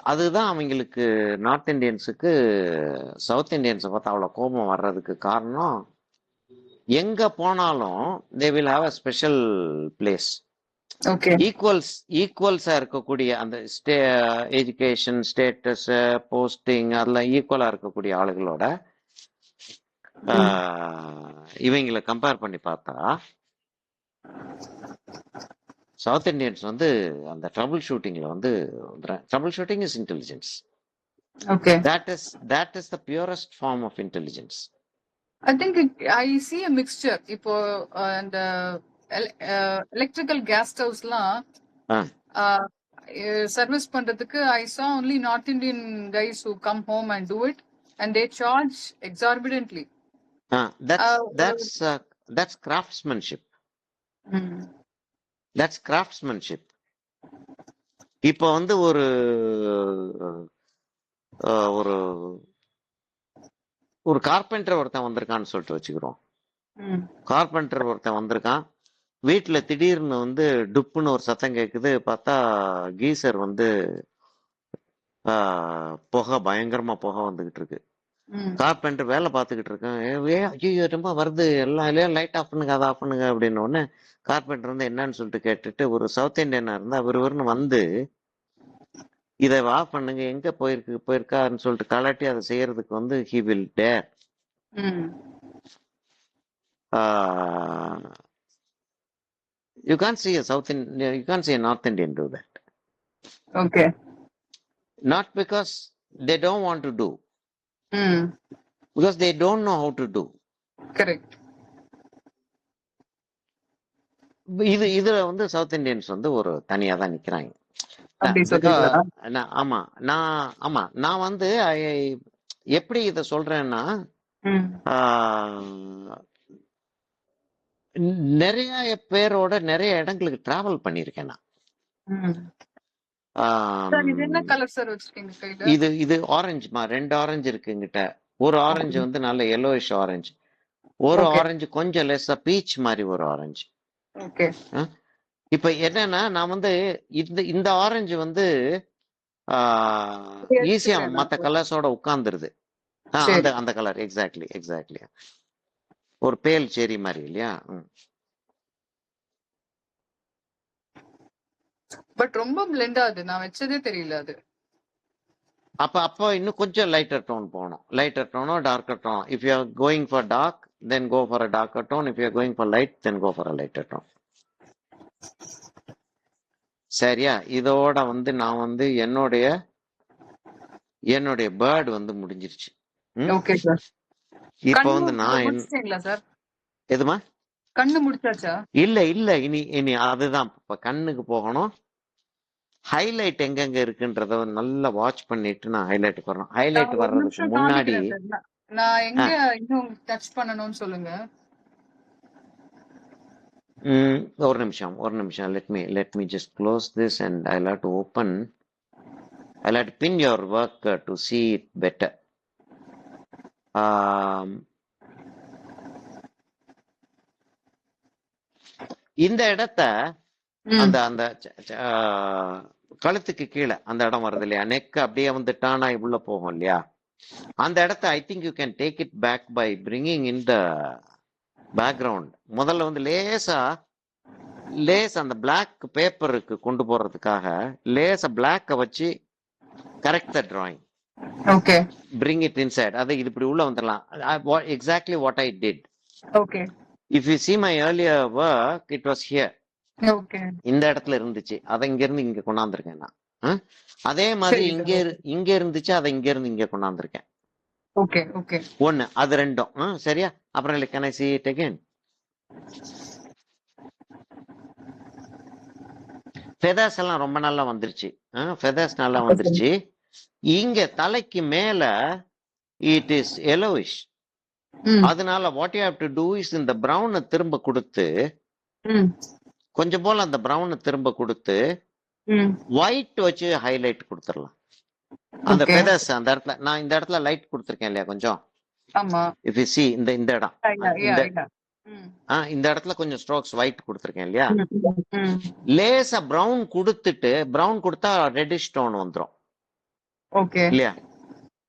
அதுதான் அவங்களுக்கு நார்த் இண்டியன்ஸுக்கு சவுத் இண்டியன்ஸை பார்த்தா அவ்வளோ கோபம் வர்றதுக்கு காரணம். எங்க போனாலும் they will have a special place. ஈக்குவல்ஸா இருக்கக்கூடிய அந்த எஜுகேஷன் ஸ்டேட்டஸ் போஸ்டிங் அதெல்லாம் ஈக்குவலா இருக்கக்கூடிய ஆளுகளோட இவங்களை கம்பேர் பண்ணி பார்த்தா சவுத் இண்டியன்ஸ் வந்து அந்த ட்ரபிள் ஷூட்டிங்ல வந்து trouble shooting is intelligence. Okay, that is the purest form of intelligence. I think I see a mixture. இப்போ அந்த எலக்ட்ரிக்கல் கேஸ் ஸ்டவ்ஸ்லாம் சர்வீஸ் பண்றதுக்கு I saw only North Indian guys who come home and do it and they charge exorbitantly. That's craftsmanship. That's craftsmanship. இப்போ வந்து ஒரு ஒரு carpenter ஒருத்தன் வந்திருக்கான்னு சொல்லிட்டு வச்சுக்கிறோம். கார்பெண்டர் ஒருத்தன் வந்திருக்கான், வீட்டுல திடீர்னு வந்து டுப்புன்னு ஒரு சத்தம் கேட்குது. பார்த்தா கீசர் வந்து புகை, பயங்கரமா புகை வந்துகிட்டு இருக்கு. கார்பெண்டர் வேலை பார்த்துக்கிட்டு இருக்கேன், ஐயோ ரொம்ப வருது, எல்லாம் லைட் ஆஃப் பண்ணுங்க, அதை ஆஃப் பண்ணுங்க அப்படின்னு ஒன்னு கார்பெண்டர் வந்து என்னன்னு சொல்லிட்டு கேட்டுட்டு ஒரு சவுத் இண்டியனா இருந்தா அவருன்னு வந்து இதை ஆஃப் பண்ணுங்க, எங்க போயிருக்காருன்னு சொல்லிட்டு கலாட்டி அதை செய்யறதுக்கு வந்து he will dare. You can't see a you can't see a North Indian do that. Okay. Not because they don't want to do. Because they don't know how to do. Correct. இதுல வந்து south Indians வந்து ஒரு தனியா தான் நிக்கிறாங்க. நான் வந்து எப்படி இத சொல்றேன்னா, நிறைய பேரோட நிறைய இடங்களுக்கு டிராவல் பண்ணிருக்கேன் நான். இது ஆரஞ்சுமா, 2 ஆரஞ்சு இருக்கு என்கிட்ட. ஒரு ஆரஞ்சு வந்து நல்ல yellowish ஆரஞ்சு, ஒரு ஆரஞ்சு கொஞ்சம் லெஸ்ஸா பீச் மாதிரி ஒரு ஆரஞ்சு. இப்ப என்னன்னா நான் வந்து இந்த ஆரஞ்சு வந்து ஈஸியா மத்த கலர்ஸோட உட்கார்ந்துருது. அந்த கலர் எக்ஸாக்ட்லி ஒரு பேல் செரி மாதிரி இல்லையா. பட் ரொம்ப பிளெண்ட் ஆகுது, நான் வெச்சதே தெரியல அது. அப்ப இன்னும் கொஞ்சம் லைட்டர் டோன் போகணும். லைட்டர் டோனோ darker tone. If you are going for dark then go for a darker tone. If you are going for light then go for a lighter tone. சரியா? இதோட வந்து நான் வந்து என்னுடைய பேர்டு வந்து முடிஞ்சிருச்சு. Okay sir. இப்ப வந்து நான் சார் எதுமா கண்ணு முடிச்சாச்சா? இல்ல இனி அதுதான் இப்ப கண்ணுக்கு போகணும். ஹைலைட் எங்கெங்க இருக்குன்றத நல்லா வாட்ச் பண்ணிட்டு நான் ஹைலைட் வர்றோம். ஹைலைட் வர்றதுக்கு முன்னாடி நான் எங்க இன்னும் டச் பண்ணணும்னு சொல்லுங்க. ஒரு நிமிஷம். let me just close this and I'll have to open. I'll have to pin your work to see it better. இந்த இடத்த அந்த அந்த கழுத்துக்கு கீழே அந்த இடம் வருது இல்லையா, நெக் அப்படியே வந்து டர்ன் ஆகி உள்ள போகும் இல்லையா, அந்த இடத்த I think you can take it back by bringing in the background. முதல்ல வந்து லேஸ் அந்த பிளாக் பேப்பருக்கு கொண்டு போறதுக்காக லேச பிளாக்க வச்சு correct the drawing. Okay, bring it inside. அது இது இப்படி உள்ள வந்துடலாம். Exactly what I did. Okay. If you see my earlier work, it was here. Okay. இந்த இடத்துல இருந்துச்சு, அதை இங்க இருந்து இங்க கொண்டாந்துருக்கேன் நான். அதே மாதிரி இங்க இருந்துச்சு, அதை இங்க இருந்து இங்க கொண்டாந்துருக்கேன். Okay, okay. ஒண்ணு அது ரெண்டும் சரியா? அப்புறம் can I see it again? Feathers எல்லாம் ரொம்ப நல்லா வந்துருச்சு. ஃபெதர்ஸ் நல்லா வந்துருச்சு. இங்க தலைக்கு மேல இட் இஸ் yellowish. அதனால what you have to do is இந்த பிரவுனை திரும்ப கொடுத்து கொஞ்சம் போல அந்த பிரவுனை திரும்ப கொடுத்து ஒயிட் வச்சு ஹைலைட் கொடுத்துடலாம். அந்த ஃபெதர்ஸ் அந்த இடத்துல நான் இந்த இடத்துல லைட் கொடுத்துருக்கேன் இல்லையா கொஞ்சம். இஃப் யூ see இந்த இடம் இந்த இடத்துல கொஞ்சம் ஸ்ட்ரோக்ஸ் ஒயிட் கொடுத்துருக்கேன் இல்லையா. லேசா பிரவுன் கொடுத்துட்டு பிரவுன் கொடுத்தா ரெட்டிஷ் டோன் வந்துடும் இல்லையா.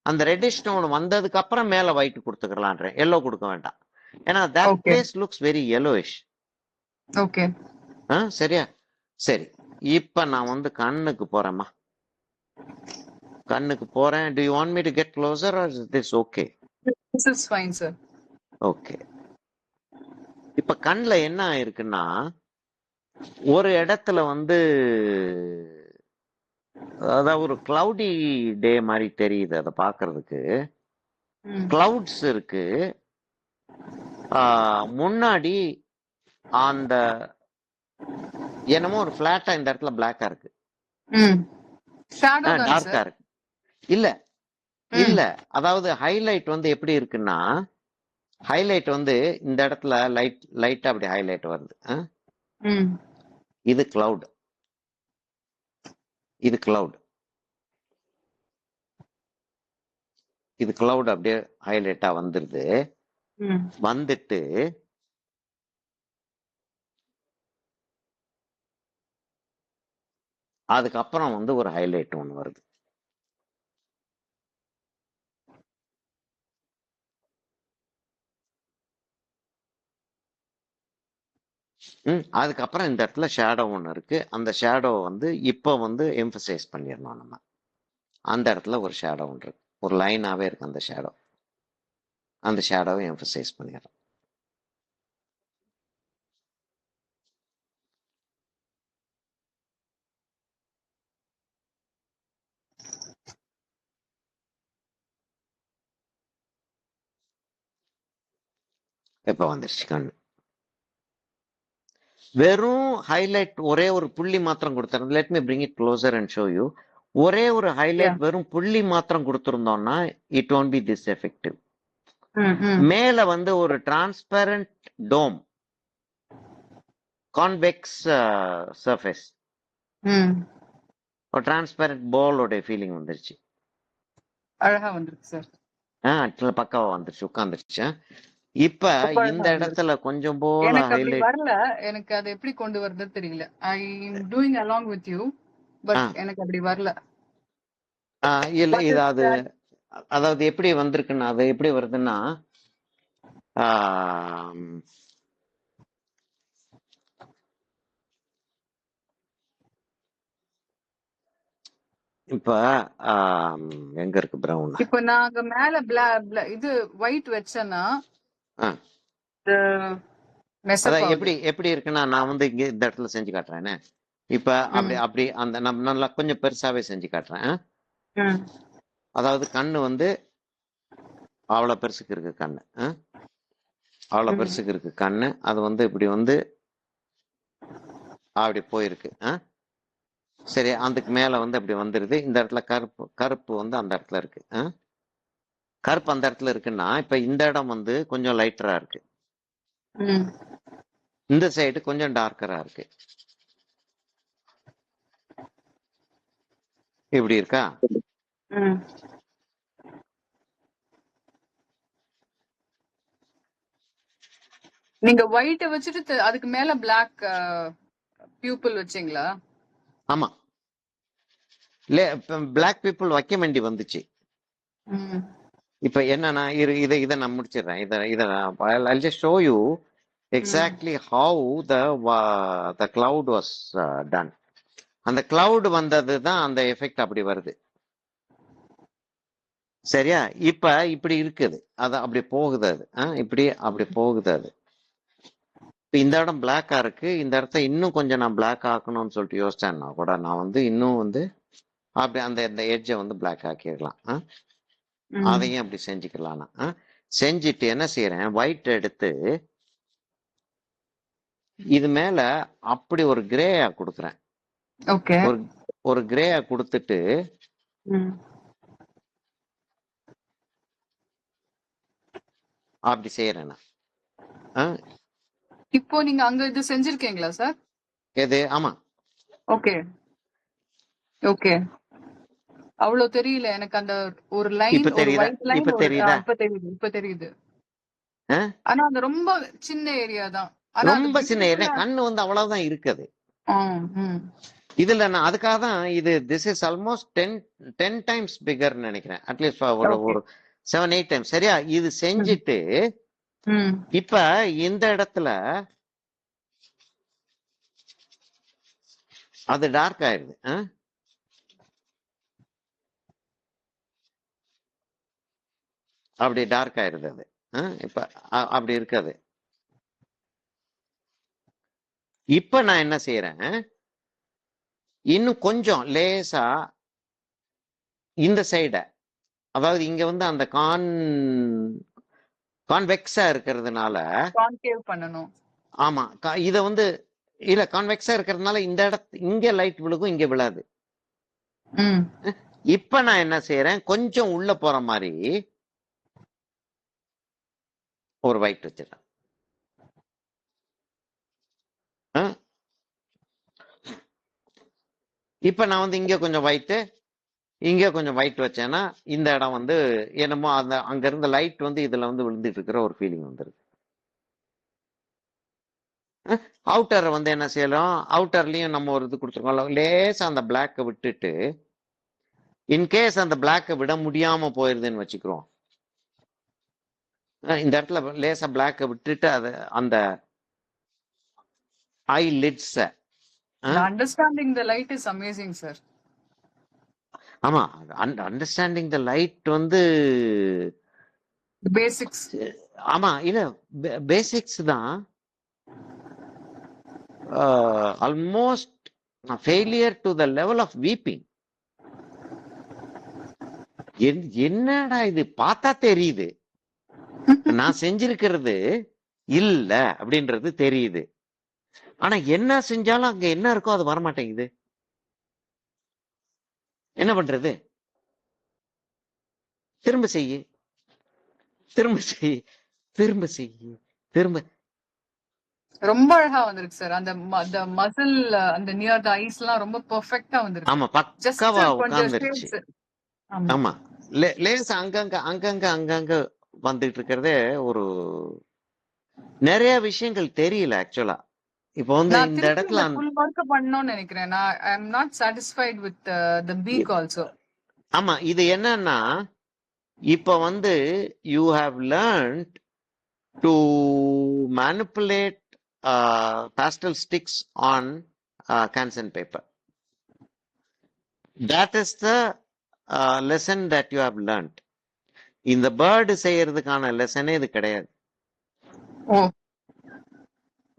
அந்த ரெட்டிஷ் டோன் வந்ததுக்கு அப்புறம் மேல ஒயிட் கொடுத்துக்கலான்றேன், எல்லோ கொடுக்க வேண்டாம். ஏன்னா that place looks very yellowish. Okay, சரியா? சரி, இப்ப நான் வந்து கண்ணுக்கு போறேம்மா. கண்ணுக்கு போறேன். do you want me to get closer or is this okay? This is fine sir. Okay. இப்ப கண்ணுல என்ன ஆயிருக்குன்னா ஒரு இடத்துல வந்து அதாவது ஒரு கிளவுடி டே மாதிரி தெரியுது. அதை பாக்குறதுக்கு கிளவுட்ஸ் இருக்கு. முன்னாடி அந்த என்னமோ ஒரு பிளாட்டா இந்த இடத்துல பிளாக்கா இருக்கு, டார்க்கா இருக்கு. இல்ல அதாவது ஹைலைட் வந்து எப்படி இருக்குன்னா, ஹைலைட் வந்து இந்த இடத்துல லைட்டா அப்படி ஹைலைட் வருது. இது கிளவுட், இது கிளவுட் அப்படியே ஹைலைட்டா வந்துருது. வந்துட்டு அதுக்கப்புறம் வந்து ஒரு ஹைலைட் ஒன்று வருது. அதுக்கப்புறம் இந்த இடத்துல ஷேடோ ஒன்று இருக்கு. அந்த ஷேடோ வந்து இப்ப வந்து எம்பசைஸ் பண்ணிடணும் நம்ம. அந்த இடத்துல ஒரு ஷேடோ ஒன்று இருக்கு, ஒரு லைனாவே இருக்கு. அந்த ஷேடோவை எம்பசைஸ் பண்ணிடுறோம். இப்ப வந்துருச்சு கண்ணு. வெறும் ஹைலைட் ஒரே ஒரு புள்ளி மாத்திரம் கொடுத்துருந்தோம். Let me bring it closer and show you. ஒரே ஒரு ஹைலைட் வெறும் புள்ளி மாத்திரம் கொடுத்திருந்தோம்னா it won't be this effective. மேல வந்து ஒரு டிரான்ஸ்பரண்ட் டோம், கான்வெக்ஸ் சர்ஃபேஸ், ஒரு டிரான்ஸ்பரண்ட் பாலோட ஃபீலிங் வந்துருச்சு. அழகா வந்துருக்கு சார். பக்காவா வந்துருச்சு, உட்காந்துருச்சு. இப்ப இந்த இடத்துல கொஞ்சம் போல ஹைலைட் வரல. எனக்கு அது எப்படி கொண்டு வரது தெரியல. I am doing along with you, but எனக்கு அப்படி வரல. இல்ல இது அது அதாவது எப்படி வந்திருக்குன்னா, அது எப்படி வருதுன்னா இப்ப எங்க இருக்கு பிரவுன்? இப்ப நாங்க மேல இது ஒயிட் வச்சேன்னா எப்படி இருக்குன்னா, நான் வந்து இங்க இந்த இடத்துல செஞ்சு காட்டுறேன். இப்ப அப்படி அப்படி அந்த நம்ம நல்லா கொஞ்சம் பெருசாவே செஞ்சு காட்டுறேன். அதாவது கண்ணு வந்து அவ்வளவு பெருசுக்கு இருக்கு கண்ணு. அவ்வளவு பெருசுக்கு இருக்கு கண்ணு. அது வந்து இப்படி வந்து அப்படி போயிருக்கு. சரி, அதுக்கு மேல வந்து அப்படி வந்துருது. இந்த இடத்துல கருப்பு கருப்பு வந்து அந்த இடத்துல இருக்கு. கருப்பு அந்த இடத்துல இருக்குன்னா இப்ப இந்த இடம் வந்து கொஞ்சம் லைட்டரா இருக்கு, இந்த சைடு கொஞ்சம் டார்க்கரா இருக்கு. இப்படி இருக்கா? நீங்க ஒயிட் வச்சுட்டு அதுக்கு மேல பிளாக் பியூப்பிள் வச்சீங்களா? ஆமா, பிளாக் பீப்புள் வைக்க வேண்டி வந்துச்சு. இப்ப என்னன்னா இதை நான் முடிச்சிடுறேன். I'll just show you exactly how the cloud was done. அந்த cloud வந்தது தான் அந்த எஃபெக்ட் அப்படி வருது. சரியா? இப்ப இப்படி இருக்குது, அது அப்படி போகுது, அது இப்படி அப்படி போகுது. அது இந்த இடம் பிளாக்கா இருக்கு, இந்த இடத்த இன்னும் கொஞ்சம் நான் பிளாக் ஆக்கணும்னு சொல்லிட்டு யோசிச்சேன்னா கூட நான் வந்து இன்னும் வந்து அப்படி அந்த எட்ஜை வந்து பிளாக் ஆக்கிடலாம். அதையும் அப்படி செஞ்சுக்கலாம். நான் செஞ்சுட்டு என்ன செய்யறேன், ஒயிட் எடுத்து இது மேல அப்படி ஒரு கிரேயா கொடுக்குறேன். ஒரு கிரேயா கொடுத்துட்டு அப்படி செய்யறேன் நான். இப்போ நீங்க அங்க இது செஞ்சிருக்கீங்களா சார்? எது? ஆமா. Okay okay. அவ்வளவு தெரியல எனக்கு. அந்த ஒரு லைன், ஒரு ஒயிட் லைன். இப்ப தெரியுதா? இப்ப தெரியுது. ஆனா அந்த ரொம்ப சின்ன ஏரியா தான். ரொம்ப சின்ன ஏரியா. கண்ணு வந்து அவ்வளவுதான் இருக்குது. இதுல நான் அதுக்காக தான் this is almost 10 times figure நினைக்கிறேன். அட்லீஸ்ட் ஒரு 7-8 டைம்ஸ். சரியா? இது செஞ்சுட்டு இப்ப இந்த இடத்துல அது டார்க் ஆயிடுது. அப்படி டார்க் ஆயிடுது அது. இப்ப அப்படி இருக்காது. இப்ப நான் என்ன செய்யறேன், இன்னும் கொஞ்சம் லேசா இந்த சைட, அதாவது இங்க வந்து அந்த கான்வெக்ஸா இருக்கிறதுனால கான்கேவ் பண்ணணும். ஆமா, இத வந்து இல்ல கான்வெக்ஸா இருக்கிறதுனால இந்த இங்க லைட் விழுகும், இங்க விழாது. இப்ப நான் என்ன செய்யறேன், கொஞ்சம் உள்ள போற மாதிரி ஒரு ஒயிட் வச்சிடறேன். இப்ப நான் வந்து இங்க கொஞ்சம் ஒயிட், இங்க கொஞ்சம் ஒயிட் வச்சேன்னா இந்த இடம் வந்து என்னமோ அந்த அங்க இருந்த லைட் வந்து இதுல வந்து விழுந்துட்டு இருக்கிற ஒரு ஃபீலிங் வந்துருது. அவுட்டர் வந்து என்ன செய்யலாம், அவுட்டர்லயும் நம்ம ஒரு இது கொடுத்துருக்கோம். லேசா அந்த பிளாக்கை விட்டுட்டு, இன்கேஸ் அந்த பிளாக்கை விட முடியாம போயிருதுன்னு வச்சுக்கிறோம், இந்த இடத்துல லேசா பிளாக்கை விட்டுட்டு அது அந்த eyelids. Understanding the light is amazing sir. ஆமா, அண்டர்ஸ்டாண்டிங் தி லைட் வந்து பேசிக்ஸ். ஆமா, இல்ல பேசிக்ஸ் தான். Almost failure to the level of weeping. என்னடா இது, பார்த்தா தெரியுது நான் செஞ்சிருக்கிறது இல்ல அப்படின்றது தெரியுது. ஆனா என்ன செஞ்சாலும் அங்க என்ன இருக்கோ அது வரமாட்டேங்குது. என்ன பண்றது? திரும்ப செய்ய, திரும்ப செய்ய, திரும்ப செய்ய, திரும்ப. ரொம்ப அழகா வந்திருக்கு சார். அந்த மசில், அந்த நியர் தி ஐஸ் எல்லாம் ரொம்ப பெர்ஃபெக்ட்டா வந்திருக்கு. ஆமா, பக்காவா உட்கார்ந்துருச்சு. ஆமா, லேசா அங்கங்க அங்கங்க அங்கங்க வந்துட்டு இருக்கிறதே ஒரு நிறைய விஷயங்கள் தெரியல ஆக்சுவலா. இப்போ வந்து இந்த இடத்துல ஃபுல் வர்க் பண்ணனும்னு நினைக்கிறேன். நான் I am not satisfied with the beak also. ஆமா, இது என்னன்னா இப்ப வந்து you have learned to manipulate pastel sticks on canson paper. That is the lesson that you have learned. இந்த பேர்டு செய்யறதுக்கான லெசனே இது கிடையாது.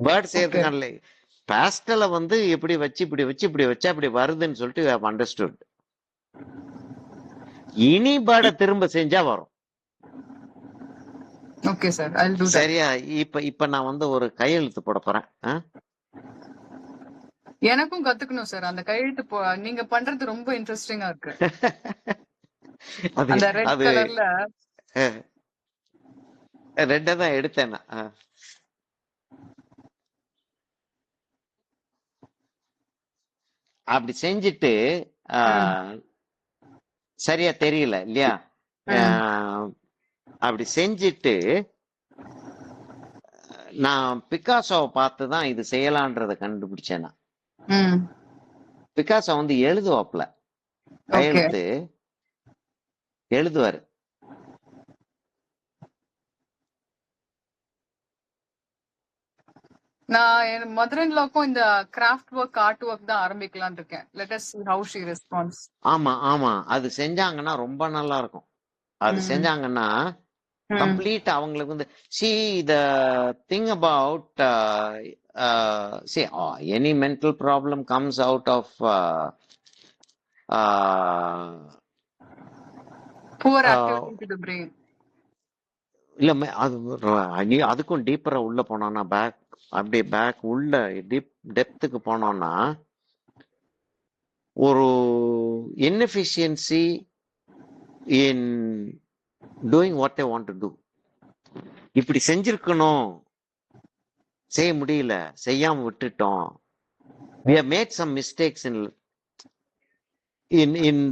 பேர்ட் செய்யறதுக்கான பாஸ்டலை வந்து இப்படி வச்சு இப்படி வச்சு இப்படி வச்சா இப்படி வருதுன்னு சொல்லிட்டு அண்டர்ஸ்டுட். இனி பாட திரும்ப செஞ்சா வரும். Okay sir, I'll do that. சரியா? இப்ப நான் வந்து ஒரு கையெழுத்து போட போறேன். எனக்கும் கத்துக்கணும் சார். அந்த கையெழுத்து நீங்க பண்றது ரொம்ப இன்ட்ரெஸ்டிங்கா இருக்கு. அந்த ரெட் கலர்ல ரெட்ட தான் எடுத்தேன். அப்படி செஞ்சுட்டு சரியா தெரியல இல்லையா? அப்படி செஞ்சுட்டு நான் பிக்காசோவை பார்த்து தான் இது செய்யலான்றத கண்டுபிடிச்சேன். பிக்காசோ வந்து எழுதுவாப்ல, கையெழுத்து எழுதுவாரு. நான் என் மதர்-இன்-லாக்கும் இந்த கிராஃப்ட் ஒர்க், ஆர்ட் ஒர்க் தான் ஆரம்பிக்கலாம்னு இருக்கேன். Let us see how she responds. ஆமா அது செஞ்சாங்கன்னா ரொம்ப நல்லா இருக்கும். அது செஞ்சாங்கன்னா கம்ப்ளீட் அவங்களுக்கு வந்து see the thing about see any mental problem comes out of poor activity to the brain. இல்ல அது அதுக்கும் டீப்பரா உள்ள போனோம்னா அப்படியே பேக் உள்ள டெப்த்துக்கு போனோம்னா ஒரு inefficiency in doing what they want to do. இப்படி செஞ்சிருக்கணும், செய்ய முடியல, செய்யாம விட்டுட்டோம். We have made some mistakes in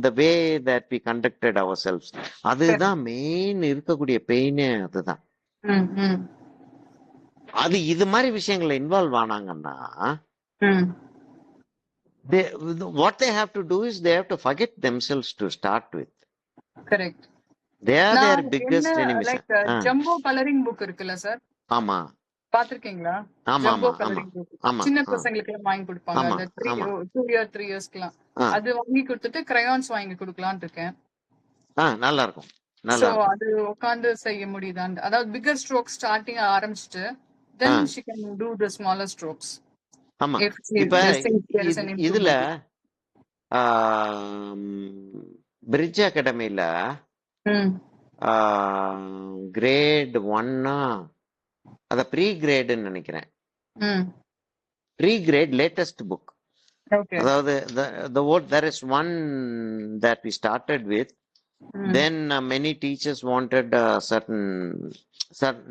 the way that we conducted ourselves. அதுதான் மெயின் இருக்கக்கூடிய பெயினே. அதுதான் அது இது மாதிரி விஷயங்களை involve ஆனாங்கன்னா what they have to do is they have to forget themselves to start with. Correct. They are their biggest enemies. Like jumbo coloring book இருக்குல்ல sir? ஆமா, பாத்திருக்கீங்களா? ஜம்போ கலரிங் புக் சின்ன பசங்களுக்கு வாங்கி கொடுப்பாங்க. அந்த 2 year 3 yearsக்குலாம் அது வாங்கி கொடுத்துட்டு கிரையான்ஸ் வாங்கி கொடுக்கலாம்னு இருக்கேன். நல்லா இருக்கும். சோ அது உட்கார்ந்து செய்ய முடியுதான்னு, அதாவது பிகர் ஸ்ட்ரோக் ஸ்டார்டிங் ஆரம்பிச்சிட்டு then she can do the smaller strokes. ஆமா, இப்ப இதுல பிரிட்ஜ் அகாடமில கிரேட் 1 அத ப்ரீ கிரேட்னு நினைக்கிறேன். Pre grade latest book. அதாவது there is one that we started with. Then many teachers wanted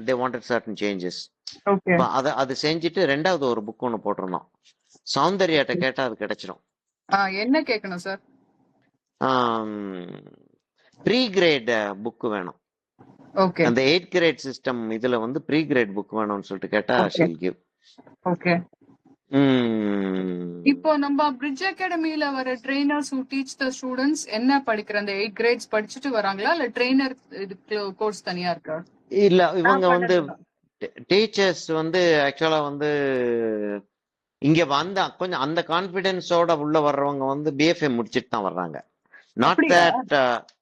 they wanted certain changes. அது செஞ்சுட்டு ரெண்டாவது ஒரு புக் ஒண்ணு போட்டிருந்தோம். சௌந்தர்யாட்ட கேட்டா அது கிடைச்சிடும். என்ன கேட்கணும் சார்? ப்ரீ கிரேட் புக் வேணும். அந்த 8th கிரேட் சிஸ்டம் இதுல வந்து ப்ரீ கிரேட் புக் வேணும்னு சொல்லிட்டு கேட்டா she'll give. ஓகே. இப்போ நம்ம பிரிட்ஜ் அகாடமில வர trainers who teach the students என்ன படிக்கிற அந்த 8 கிரேட்ஸ் படிச்சுட்டு வராங்களா இல்ல ட்ரெய்னர் கோர்ஸ் தனியா இருக்கா? இல்ல, இவங்க வந்து டீச்சர்ஸ் வந்து ஆக்சுவலா வந்து இங்க வந்த கொஞ்சம் அந்த கான்பிடன்ஸோட உள்ள வர்றவங்க வந்து BFA முடிச்சிட்டு தான் வர்றாங்க. நாட் தட்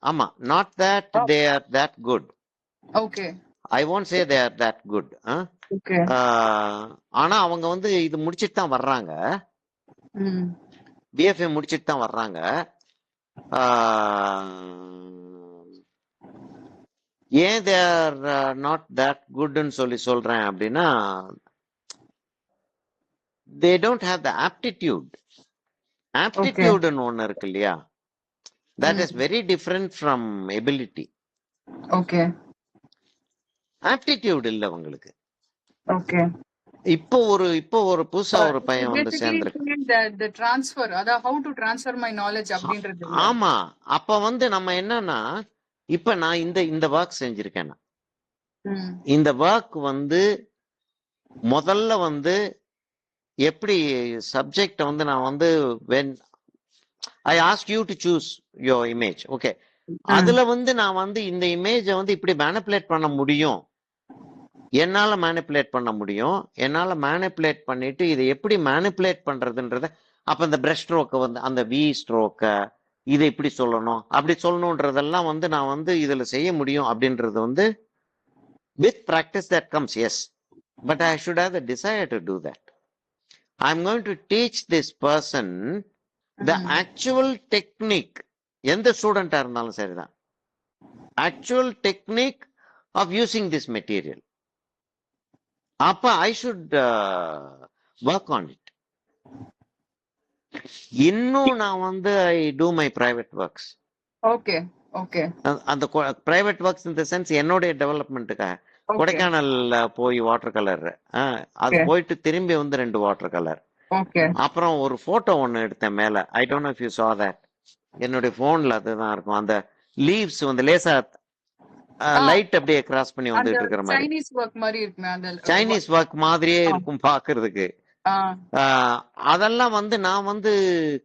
ஆமா, not that they are that good. Okay. I won't say they are that good. Okay. ஆனா அவங்க வந்து இது முடிச்சிட்டு தான் வர்றாங்க. BFA முடிச்சிட்டு தான் வர்றாங்க. ஏன் they are not that goodன்னு சொல்றேன் அப்படின்னா they don't have the aptitude. Aptitudeன்னு ஒண்ணு இருக்கு இல்லையா? That is very different from ability. Okay. Aptitude இல்ல உங்களுக்கு. Okay. இப்போ ஒரு புதுசா ஒரு பையன் வந்து சேர்ந்திருக்கு. the transfer, அத how to transfer my knowledge அப்படின்றது. ஆமா, அப்ப வந்து நம்ம என்னன்னா இப்ப நான் இந்த வர்க் செஞ்சிருக்கேன். இந்த வர்க் வந்து முதல்ல வந்து எப்படி சப்ஜெக்ட் வந்து நான் வந்து when I ask you to choose your image. Okay. அதுல வந்து நான் வந்து இந்த இமேஜ வந்து இப்படி மேனிபுலேட் பண்ண முடியும், என்னால மேனிபுலேட் பண்ண முடியும். என்னால மேனிபுலேட் பண்ணிட்டு இதை எப்படி மேனிபுலேட் பண்றதுன்றத அப்ப இந்த பிரஷ் ஸ்ட்ரோக்க வந்து அந்த வி ஸ்ட்ரோக்க இதை இப்படி சொல்லணும் அப்படி சொல்லணும்ன்றதெல்லாம் வந்து நான் வந்து இதுல செய்ய முடியும் அப்படின்றது வந்து with practice that comes, yes, but I should have the desire to do that. I'm going to teach this person the actual technique. எந்த ஸ்டூடெண்டா இருந்தாலும் சரிதான், actual technique of using this material. அப்ப I should work on it. இன்னும் நான் வந்து I do my private works. Okay okay. அந்த private works இந்த sense என்னுடைய டெவலப்மெண்ட்டுக்காக கொடைக்கானல்ல போய் வாட்டர் கலர், அது போயிட்டு திரும்பி வந்து 2 வாட்டர் கலர், அப்புறம் ஒரு போட்டோ ஒன்னு எடுத்தேன் மேல. I don't know if you saw that. என்னுடைய போன்ல அதுதான் இருக்கும். அந்த லீவ்ஸ் வந்து லேசா லைட் அப்படியே கிராஸ் பண்ணி வந்துட்டு இருக்கிற மாதிரி சைனீஸ் ஒர்க் மாதிரி இருக்குமே, அந்த சைனீஸ் ஒர்க் மாதிரியே இருக்கும் பாக்குறதுக்கு. அதெல்லாம் வந்து நான் வந்து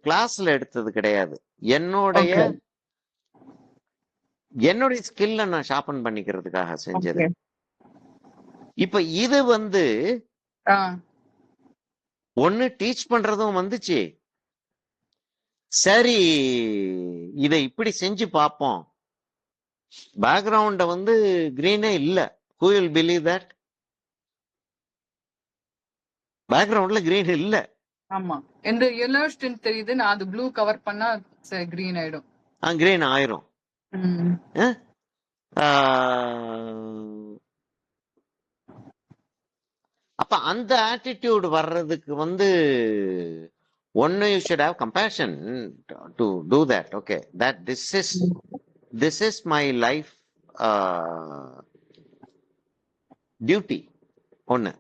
கிளாஸ்ல எடுத்தது கிடையாது. என்னுடைய ஸ்கில்ல நான் ஷார்பன் பண்ணிக்கிறதுக்காக செஞ்சது. இப்ப இது வந்து ஒண்ணு டீச் பண்றதும் வந்துச்சு. சரி, இதை இப்படி செஞ்சு பார்ப்போம். பேக்ரவுண்ட வந்து கிரீனே இல்ல. Who will believe that? பேக்ரவுண்ட்ல கிரீன் இல்ல. ஆமா, இந்த yellow tint தெரியுது. நான் அது ப்ளூ கவர் பண்ணா கிரீன் ஆயிடும். கிரீன் ஆயிரும். அப்ப அந்த ஆட்டிடியூட் வர்றதுக்கு வந்து ஒன்னு you should have compassion to do that. Okay, that this is my life duty. ஒன்னு,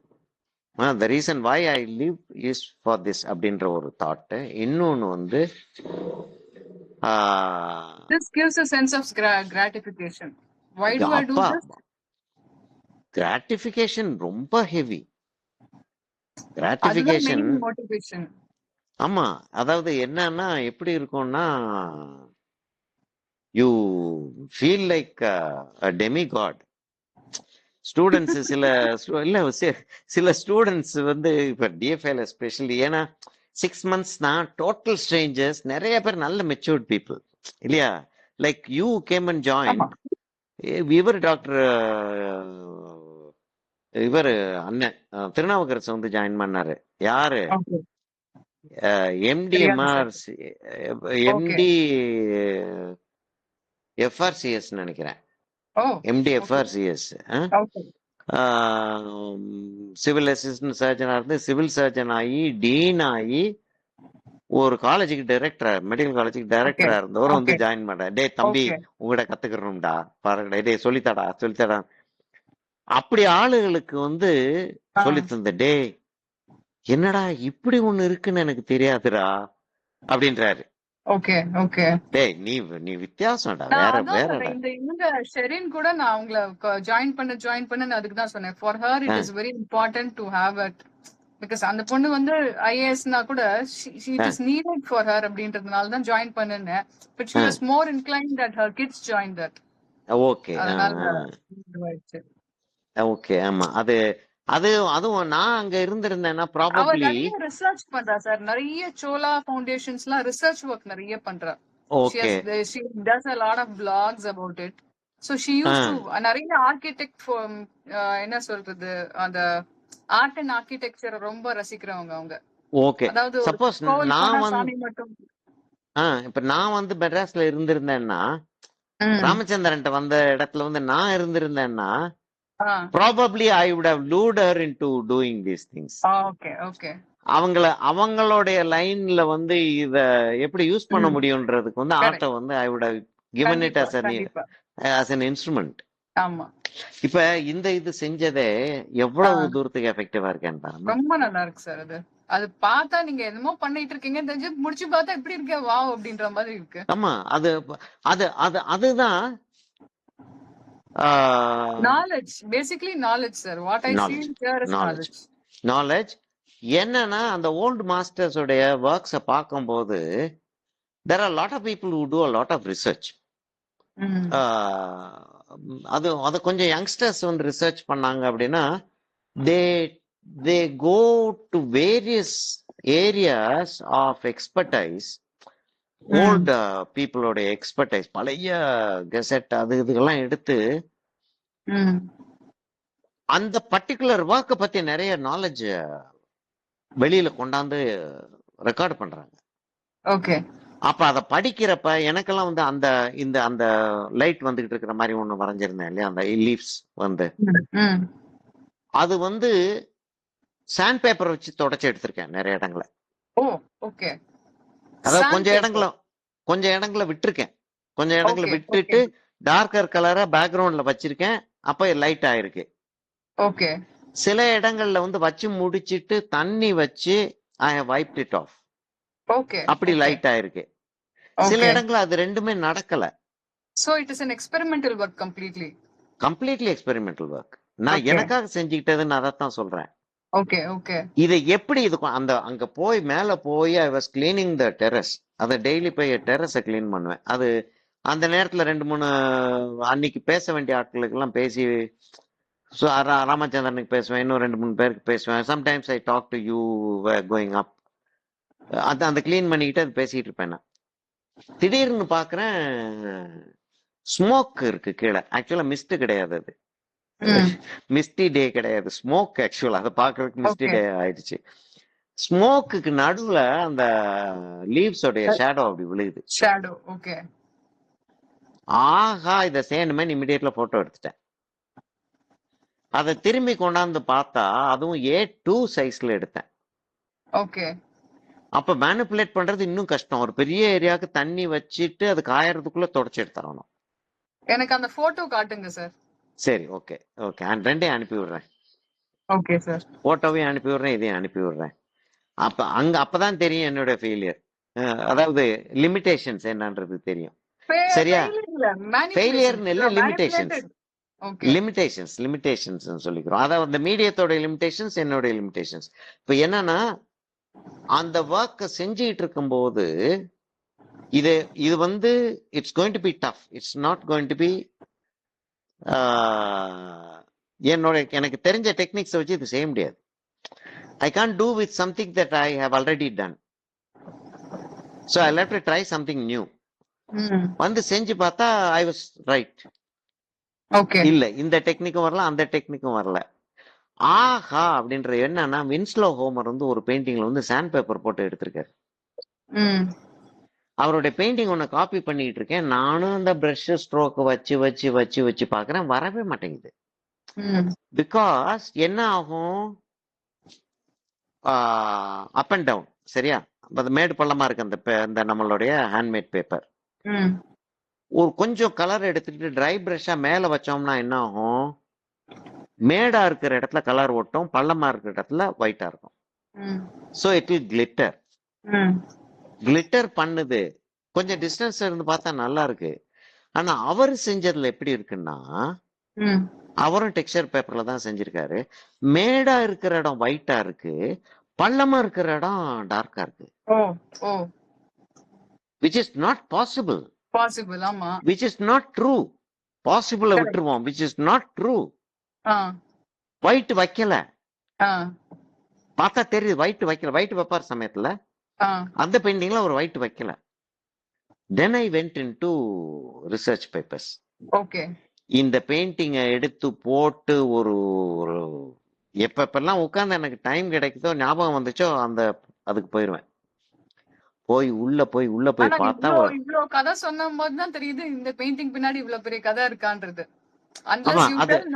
the reason why I live is for this அப்படின்ற ஒரு தாட். இன்னொன்னு வந்து this gives a sense of gratification. Why do I do this? Gratification ரொம்ப heavy. Gratification motivation. ஆமா, அதாவது என்னன்னா எப்படி இருக்கும்னா, you feel like a demigod. Students சில ஸ்டூடெண்ட்ஸ் வந்து இப்ப டிஎஃப்ஐல எஸ்பெஷலி, ஏன்னா 6 months தான், டோட்டல் ஸ்ட்ரேஞ்சர்ஸ், நிறைய பேர் நல்ல மெச்சூர்ட் பீப்புள் இல்லையா? Like you came and join. இவர் டாக்டர் இவர் அண்ணன் திருநாவுக்கரசு வந்து ஜாயின் பண்ணாரு. யாரு? எம்டி எஃப்ஆர்சிஎஸ் நினைக்கிறேன். எம்டி எஃப்ஆர்சிஎஸ் சிவில் அசிஸ்டன்ட் சர்ஜனா இருந்து சிவில் சர்ஜன் ஆகி டீன் ஆகி ஒரு காலேஜுக்கு டைரக்டர், மெடிக்கல் காலேஜுக்கு டைரக்டரா இருந்தவர் வந்து ஜாயின் பண்ற. டே தம்பி, உங்ககிட்ட கத்துக்கிறோம்டா, பாருங்கடா, டே சொல்லித்தடா. அப்படி ஆளுகளுக்கு வந்து சொல்லி தந்த. டே என்னடா இப்படி ஒண்ணு இருக்குன்னு எனக்கு தெரியாதுடா அப்படின்றாரு. Okay okay. டேய் நீ வித்தியாசம்டா, வேற. இந்த ஷெரின் கூட நான் அவங்கள ஜாயின் பண்ண அதுக்கு தான் சொன்னேன். For her it is very important to have it, because அந்த பொண்ணு வந்து ஐஏஎஸ்னா கூட it is needed for her அப்படின்றதுனால தான் ஜாயின் பண்ணேன். But she was more inclined that her kids join that. Okay okay. ஆமா, அதுவும் நான் அங்க இருந்திருந்தேன்னா ப்ராபபிலி ரிசர்ச் பண்றா சார். நிறைய சோலா ஃபவுண்டேஷன்ஸ்லாம் ரிசர்ச் வர்க் நிறைய பண்றா. Okay, she does a lot of blogs about it. So she used to நிறைய ஆர்கிடெக்ட் என்ன சொல்றது, அந்த ஆர்ட் அண்ட் ஆர்கிடெக்சர் ரொம்ப ரசிக்கிறவங்க அவங்க. ஓகே, சப்போஸ் இப்ப நான் வந்து மெட்ராஸ்ல இருந்திருந்தேன்னா, ராமச்சந்திரன்ட்ட வந்த இடத்துல வந்து நான் இருந்திருந்தேன்னா, probably I would have lured her into doing these things. Okay. அவங்களுடைய லைன்ல வந்து இத எப்படி யூஸ் பண்ண முடியும்ன்றதுக்கு வந்து ஆர்ட்ட வந்து I would have given it as an instrument. ஆமா, இப்ப இது செஞ்சதே எவ்வளவு தூரத்துக்கு எஃபெக்டிவா இருக்கேன்னு பாருங்க. ரொம்ப நல்லா இருக்கு சார். அது பார்த்தா நீங்க என்னமோ பண்ணிட்டு இருக்கீங்க, தெரிஞ்சு முடிச்சு பார்த்தா எப்படி இருக்க வாவ் அப்படின்ற மாதிரி இருக்கு. ஆமா, அதுதான் knowledge, basically knowledge sir. What I see here is knowledge. என்னன்னா அந்த ஓல்ட் மாஸ்டர்ஸ் உடைய வர்க்ஸ பார்க்கும்போது there are a lot of people who do a lot of research. அது கொஞ்சம் யங்ஸ்டர்ஸ் வந்து ரிசர்ச் பண்ணாங்க அப்படின்னா they go to various areas of expertise. Old பீப்புளோட எக்ஸ்பர்டைஸ், பழைய கெசட் இதுக்கெல்லாம் எடுத்து அந்த பர்டிகுலர் ஒர்க்கை பத்தி நிறைய நாலேஜ் வெளியில கொண்டாந்து ரெக்கார்ட் பண்றாங்க. ஓகே. அப்ப அத படிக்கிறப்ப எனக்கெல்லாம் வந்து அந்த லைட் வந்துகிட்டு இருக்கிற மாதிரி ஒண்ணு வரைஞ்சிருந்தேன் இல்லையா, அந்த லீவ்ஸ் வந்து அது வந்து சாண்ட் பேப்பர் வச்சு தொடச்சு எடுத்திருக்கேன் நிறைய இடங்களை. ஓ ஓகே. அதாவது கொஞ்சம் இடங்களை விட்டுருக்கேன், கொஞ்சம் இடங்களை விட்டுட்டு டார்க்கர் கலரா பேக்ரவுண்ட்ல வச்சிருக்கேன், அப்ப லைட் ஆயிருக்கு. ஓகே. சில இடங்கள்ல வந்து வச்சு முடிச்சிட்டு தண்ணி வச்சு I have wiped it off. Okay. அப்படி லைட் ஆயிருக்கு. சில இடங்கள்ல அது ரெண்டுமே நடக்கல. So it is an experimental work completely experimental work. நான் எனக்காக செஞ்சுக்கிட்டதுன்னு அதைத்தான் சொல்றேன். Okay okay. இதை எப்படி இது அங்க போய் மேல போய் I was cleaning the terrace. அதை டெய்லி போய் டெரஸை கிளீன் பண்ணுவேன். அது அந்த நேரத்துல 2-3 அன்னைக்கு பேச வேண்டிய ஆட்களுக்கு எல்லாம் பேசி, ராமச்சந்திரனுக்கு பேசுவேன், இன்னும் 2-3 பேருக்கு பேசுவேன். Sometimes I talk to you going up. அந்த கிளீன் பண்ணிக்கிட்டு அது பேசிட்டு இருப்பேன். நான் திடீர்னு பாக்குறேன் ஸ்மோக் இருக்கு கீழே. ஆக்சுவலா மிஸ்ட் கிடையாது, அது மிஸ்டி டே கிடையாது, ஸ்மோக். ஆக்சுவலா அதை பாக்குறதுக்கு மிஸ்டி டே ஆயிடுச்சு. ஸ்மோக்குக்கு நடுவுல அந்த லீவ்ஸ் உடைய ஷேடோ அப்படி விழுகுது. ஷேடோ. ஓகே. ஆஹா, இதை செய்யணுமே இமிடியேட்ல போட்டோ எடுத்துட்டேன். அதை திரும்பி கொண்டாந்து பார்த்தா அதுவும் A2 சைஸ்ல எடுத்தேன். ஓகே. அப்ப மேனிபுலேட் பண்றது இன்னும் கஷ்டம். ஒரு பெரிய ஏரியாவுக்கு தண்ணி வச்சிட்டு அது காயறதுக்குள்ள தொடச்சு எடுத்துறணும். எனக்கு அந்த போட்டோ காட்டுங்க சார். சரி, ஓகே ஓகே. ரெண்டையும் அனுப்பி விடுறேன். Okay sir. போட்டோவையும் அனுப்பி விடுறேன், இதையும் அனுப்பி விடுறேன். அப்பதான் தெரியும் என்னோட ஃபெயிலியர், அதாவது லிமிடேஷன்ஸ் என்னன்றது தெரியும். சரியா? ஃபெயிலியர்னு இல்ல, லிமிடேஷன்ஸ் சொல்லிக்கிறோம். அதாவது அந்த மீடியத்தோட லிமிடேஷன்ஸ், என்னோட லிமிடேஷன்ஸ். இப்ப என்னன்னா, அந்த ஒர்க்கை செஞ்சுட்டு இருக்கும்போது இது வந்து it's going to be tough. It's not going to be எனக்கு தெரிஞ்ச டெக்னிக்ஸ் வச்சு இது செய்ய முடியாது. I can't do with something that I have already done. So I'll have to try something new. வந்து செஞ்சு பார்த்தா I was right. ஓகே. இல்ல, இந்த டெக்னிக்கும் வரல, அந்த டெக்னிக்கும் வரல. ஆஹா அப்படின்ற என்னன்னா, வின்ஸ்லோ ஹோமர் வந்து ஒரு பெயிண்டிங்ல வந்து சாண்ட் பேப்பர் போட்டு எடுத்திருக்காரு. அவருடைய பெயிண்டிங் ஒன்னு காப்பி பண்ணிட்டு இருக்கேன். நானும் அந்த பிரஷ் ஸ்ட்ரோக் வச்சு வச்சு வச்சு வச்சு பாக்குறேன், வரவே மாட்டேங்குது. பிகாஸ் என்ன ஆகும், அப் அண்ட் டவுன். சரியா? அது மேடு பள்ளமா இருக்கு அந்த நம்மளுடைய ஹேண்ட்மேட் பேப்பர். ஒரு கொஞ்சம் கலர் எடுத்துட்டு ட்ரை பிரஷ்ஷா மேல வச்சோம்னா என்ன ஆகும், மேடா இருக்கிற இடத்துல கலர் ஓட்டும், பள்ளமா இருக்கிற இடத்துல ஒயிட்டா இருக்கும். சோ இட் வில் கிளிட்டர் பண்ணுது. கொஞ்சம் டிஸ்டன்ஸ் இருந்து பார்த்தா நல்லா இருக்கு. ஆனா அவர் செஞ்சதுல எப்படி இருக்குன்னா, அவரும் டெக்ஸ்சர் பேப்பர்ல தான் செஞ்சிருக்காரு. மேடா இருக்கிற இடம் ஒயிட்டா இருக்கு, பள்ளமா இருக்கிற இடம் டார்க்கா இருக்கு. which is not possible. ஆமா. which is not true. பாசிபிள விட்டுருவோம். which is not true. White வைக்கல, பார்த்தா தெரியுது ஒயிட் வைக்கல. ஒயிட் வைப்பார் சமயத்துல அந்த பெயிண்டிங்ல ஒரு ஒயிட் வைக்கல. then I went into research papers. Okay. இந்த பெயிண்டிங்கை எடுத்து போட்டு ஒரு எப்பெல்லாம் உட்கார்ந்து எனக்கு டைம் கிடைக்குதோ, ஞாபகம் வந்துச்சோ, அதுக்கு போயிருவேன். போய் உள்ள போய் பார்த்தா இவ்ளோ கதை சொன்னும் போது தான் தெரியுது இந்த பெயிண்டிங் பின்னாடி இவ்வளவு பெரிய கதை இருக்கான்றது.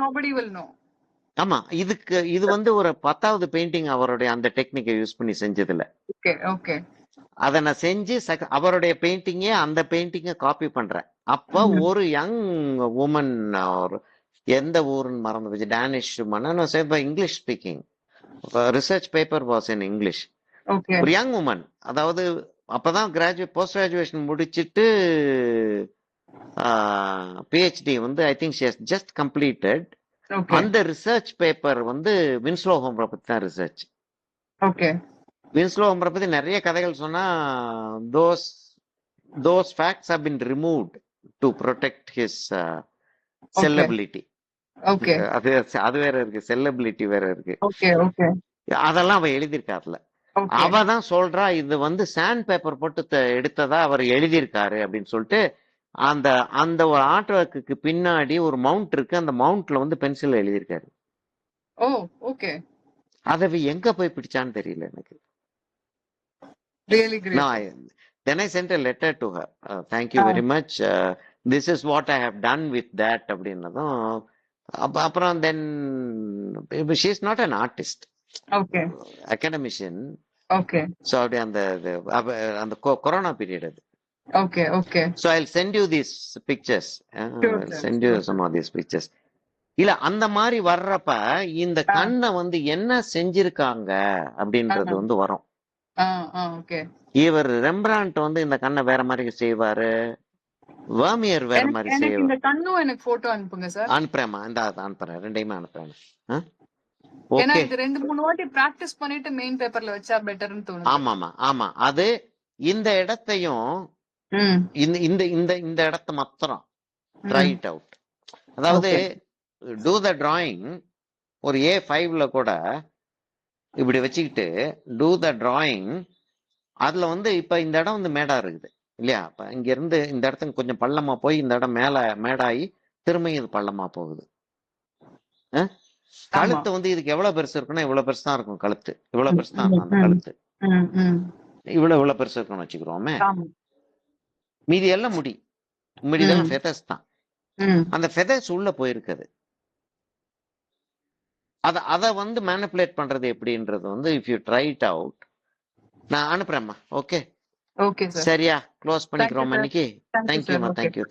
nobody will know. ஆமா, இது வந்து ஒரு 10வது பெயிண்டிங் அவருடைய அந்த டெக்னிக்கை யூஸ் பண்ணி செஞ்சதுல. Okay okay. அத நான் செஞ்சு அவருடைய பெயிண்டிங்கே அந்த பெயிண்டிங்கை காப்பி பண்றேன். அப்ப ஒரு யங் உமன், எந்த ஊருன்னு மறந்து போச்சு, Danish English speaking, research paper was in English. ஒரு யங் உமன், அதாவது அப்பதான் போஸ்ட் கிராஜுவேஷன் முடிச்சிட்டு PhD வந்து I think she has just completed. அந்த ரிசர்ச் பேப்பர் வந்து வின்ஸ்லோ ஹோமரை பத்தி தான் ரிசர்ச். வின்ஸ்லோ ஹோமரை பத்தி நிறைய கதைகள் சொன்னா, those facts have been removed to protect his sellability. அது வேற இருக்கு, செல்லபிலிட்டி வேற இருக்கு. அதெல்லாம் அவ எழுதியிருக்காருல. அவ தான் சொல்றா இது வந்து சாண்ட் பேப்பர் போட்டு எடுத்ததா அவர் எழுதியிருக்காரு அப்படின்னு சொல்லிட்டு. அந்த ஒரு ஆர்ட் ஒர்க்குக்கு பின்னாடி ஒரு மவுண்ட் இருக்கு, அந்த மவுண்ட்ல வந்து பென்சில் எழுதியிருக்காரு. அத எங்க போய் பிடிச்சான்னு தெரியல எனக்கு. Really great. No, then I sent a letter to her. Thank you very much. This is what I have done with that அப்படின்னதும் அப்புறம் then she is not an artist. Okay. Academician. Okay. So அப்படியே அந்த corona period அது. Okay, okay. So I'll send you these pictures. Sure, I'll send you some of these pictures. இல்ல அந்த மாதிரி வர்றப்ப இந்த கண்ணை என்ன செஞ்சிருக்காங்க அப்படின்றது வரும். Okay. இவர் ரெம்பிராண்ட் இந்த கண்ணை வேற மாதிரி செய்வாரு, வேர்மியர் வேற மாதிரி செய்வாரு. இந்த கண்ணும் எனக்கு போட்டோ அனுப்புங்க சார். அனுப்புறேம்மா, இந்த அனுப்புறேன், ரெண்டையுமே அனுப்புறேன். ஏன்னா இது 2-3 வாட்டி பிராக்டிஸ் பண்ணிட்டு மெயின் பேப்பர்ல வச்சா பெட்டர்னு தோணுது. ஆமாமா, ஆமா. அது இந்த இடத்தையும் இந்த இந்த இந்த இடத்தை மாத்திரம் ட்ரை இட் அவுட். அதாவது டூ த டிராயிங் ஒரு A5ல கூட இப்படி வச்சுக்கிட்டு டூ த டிராயிங். அதுல இப்ப இந்த இடம் மேடா இருக்குது இல்லையா? இப்ப இங்க இருந்து இந்த இடத்துக்கு கொஞ்சம் பள்ளமா போய் இந்த இடம் மேடாயி திரும்பியும் இது பள்ளமா போகுது. கழுத்து இதுக்கு எவ்வளவு பெருசு இருக்குன்னா இவ்வளவு பெருசு தான் இருக்கும். கழுத்து இவ்வளவு பெருசு தான் இருக்கும். அந்த கழுத்து இவ்வளவு பெருசு இருக்கும்னு வச்சுக்கிறோமே. மீதி எல்லாம் முடிதெல்லாம் ஃபெதர்ஸ் தான். அந்த ஃபெதர்ஸ் உள்ள போயிருக்குது. அத மேனிபுலேட் பண்றது எப்படின்றது if you try it out, நான் அனுப்புறேம்மா. Okay, okay sir. சரியா? க்ளோஸ் பண்ணிக்கிறோம் இன்னைக்கு. தேங்க்யூ.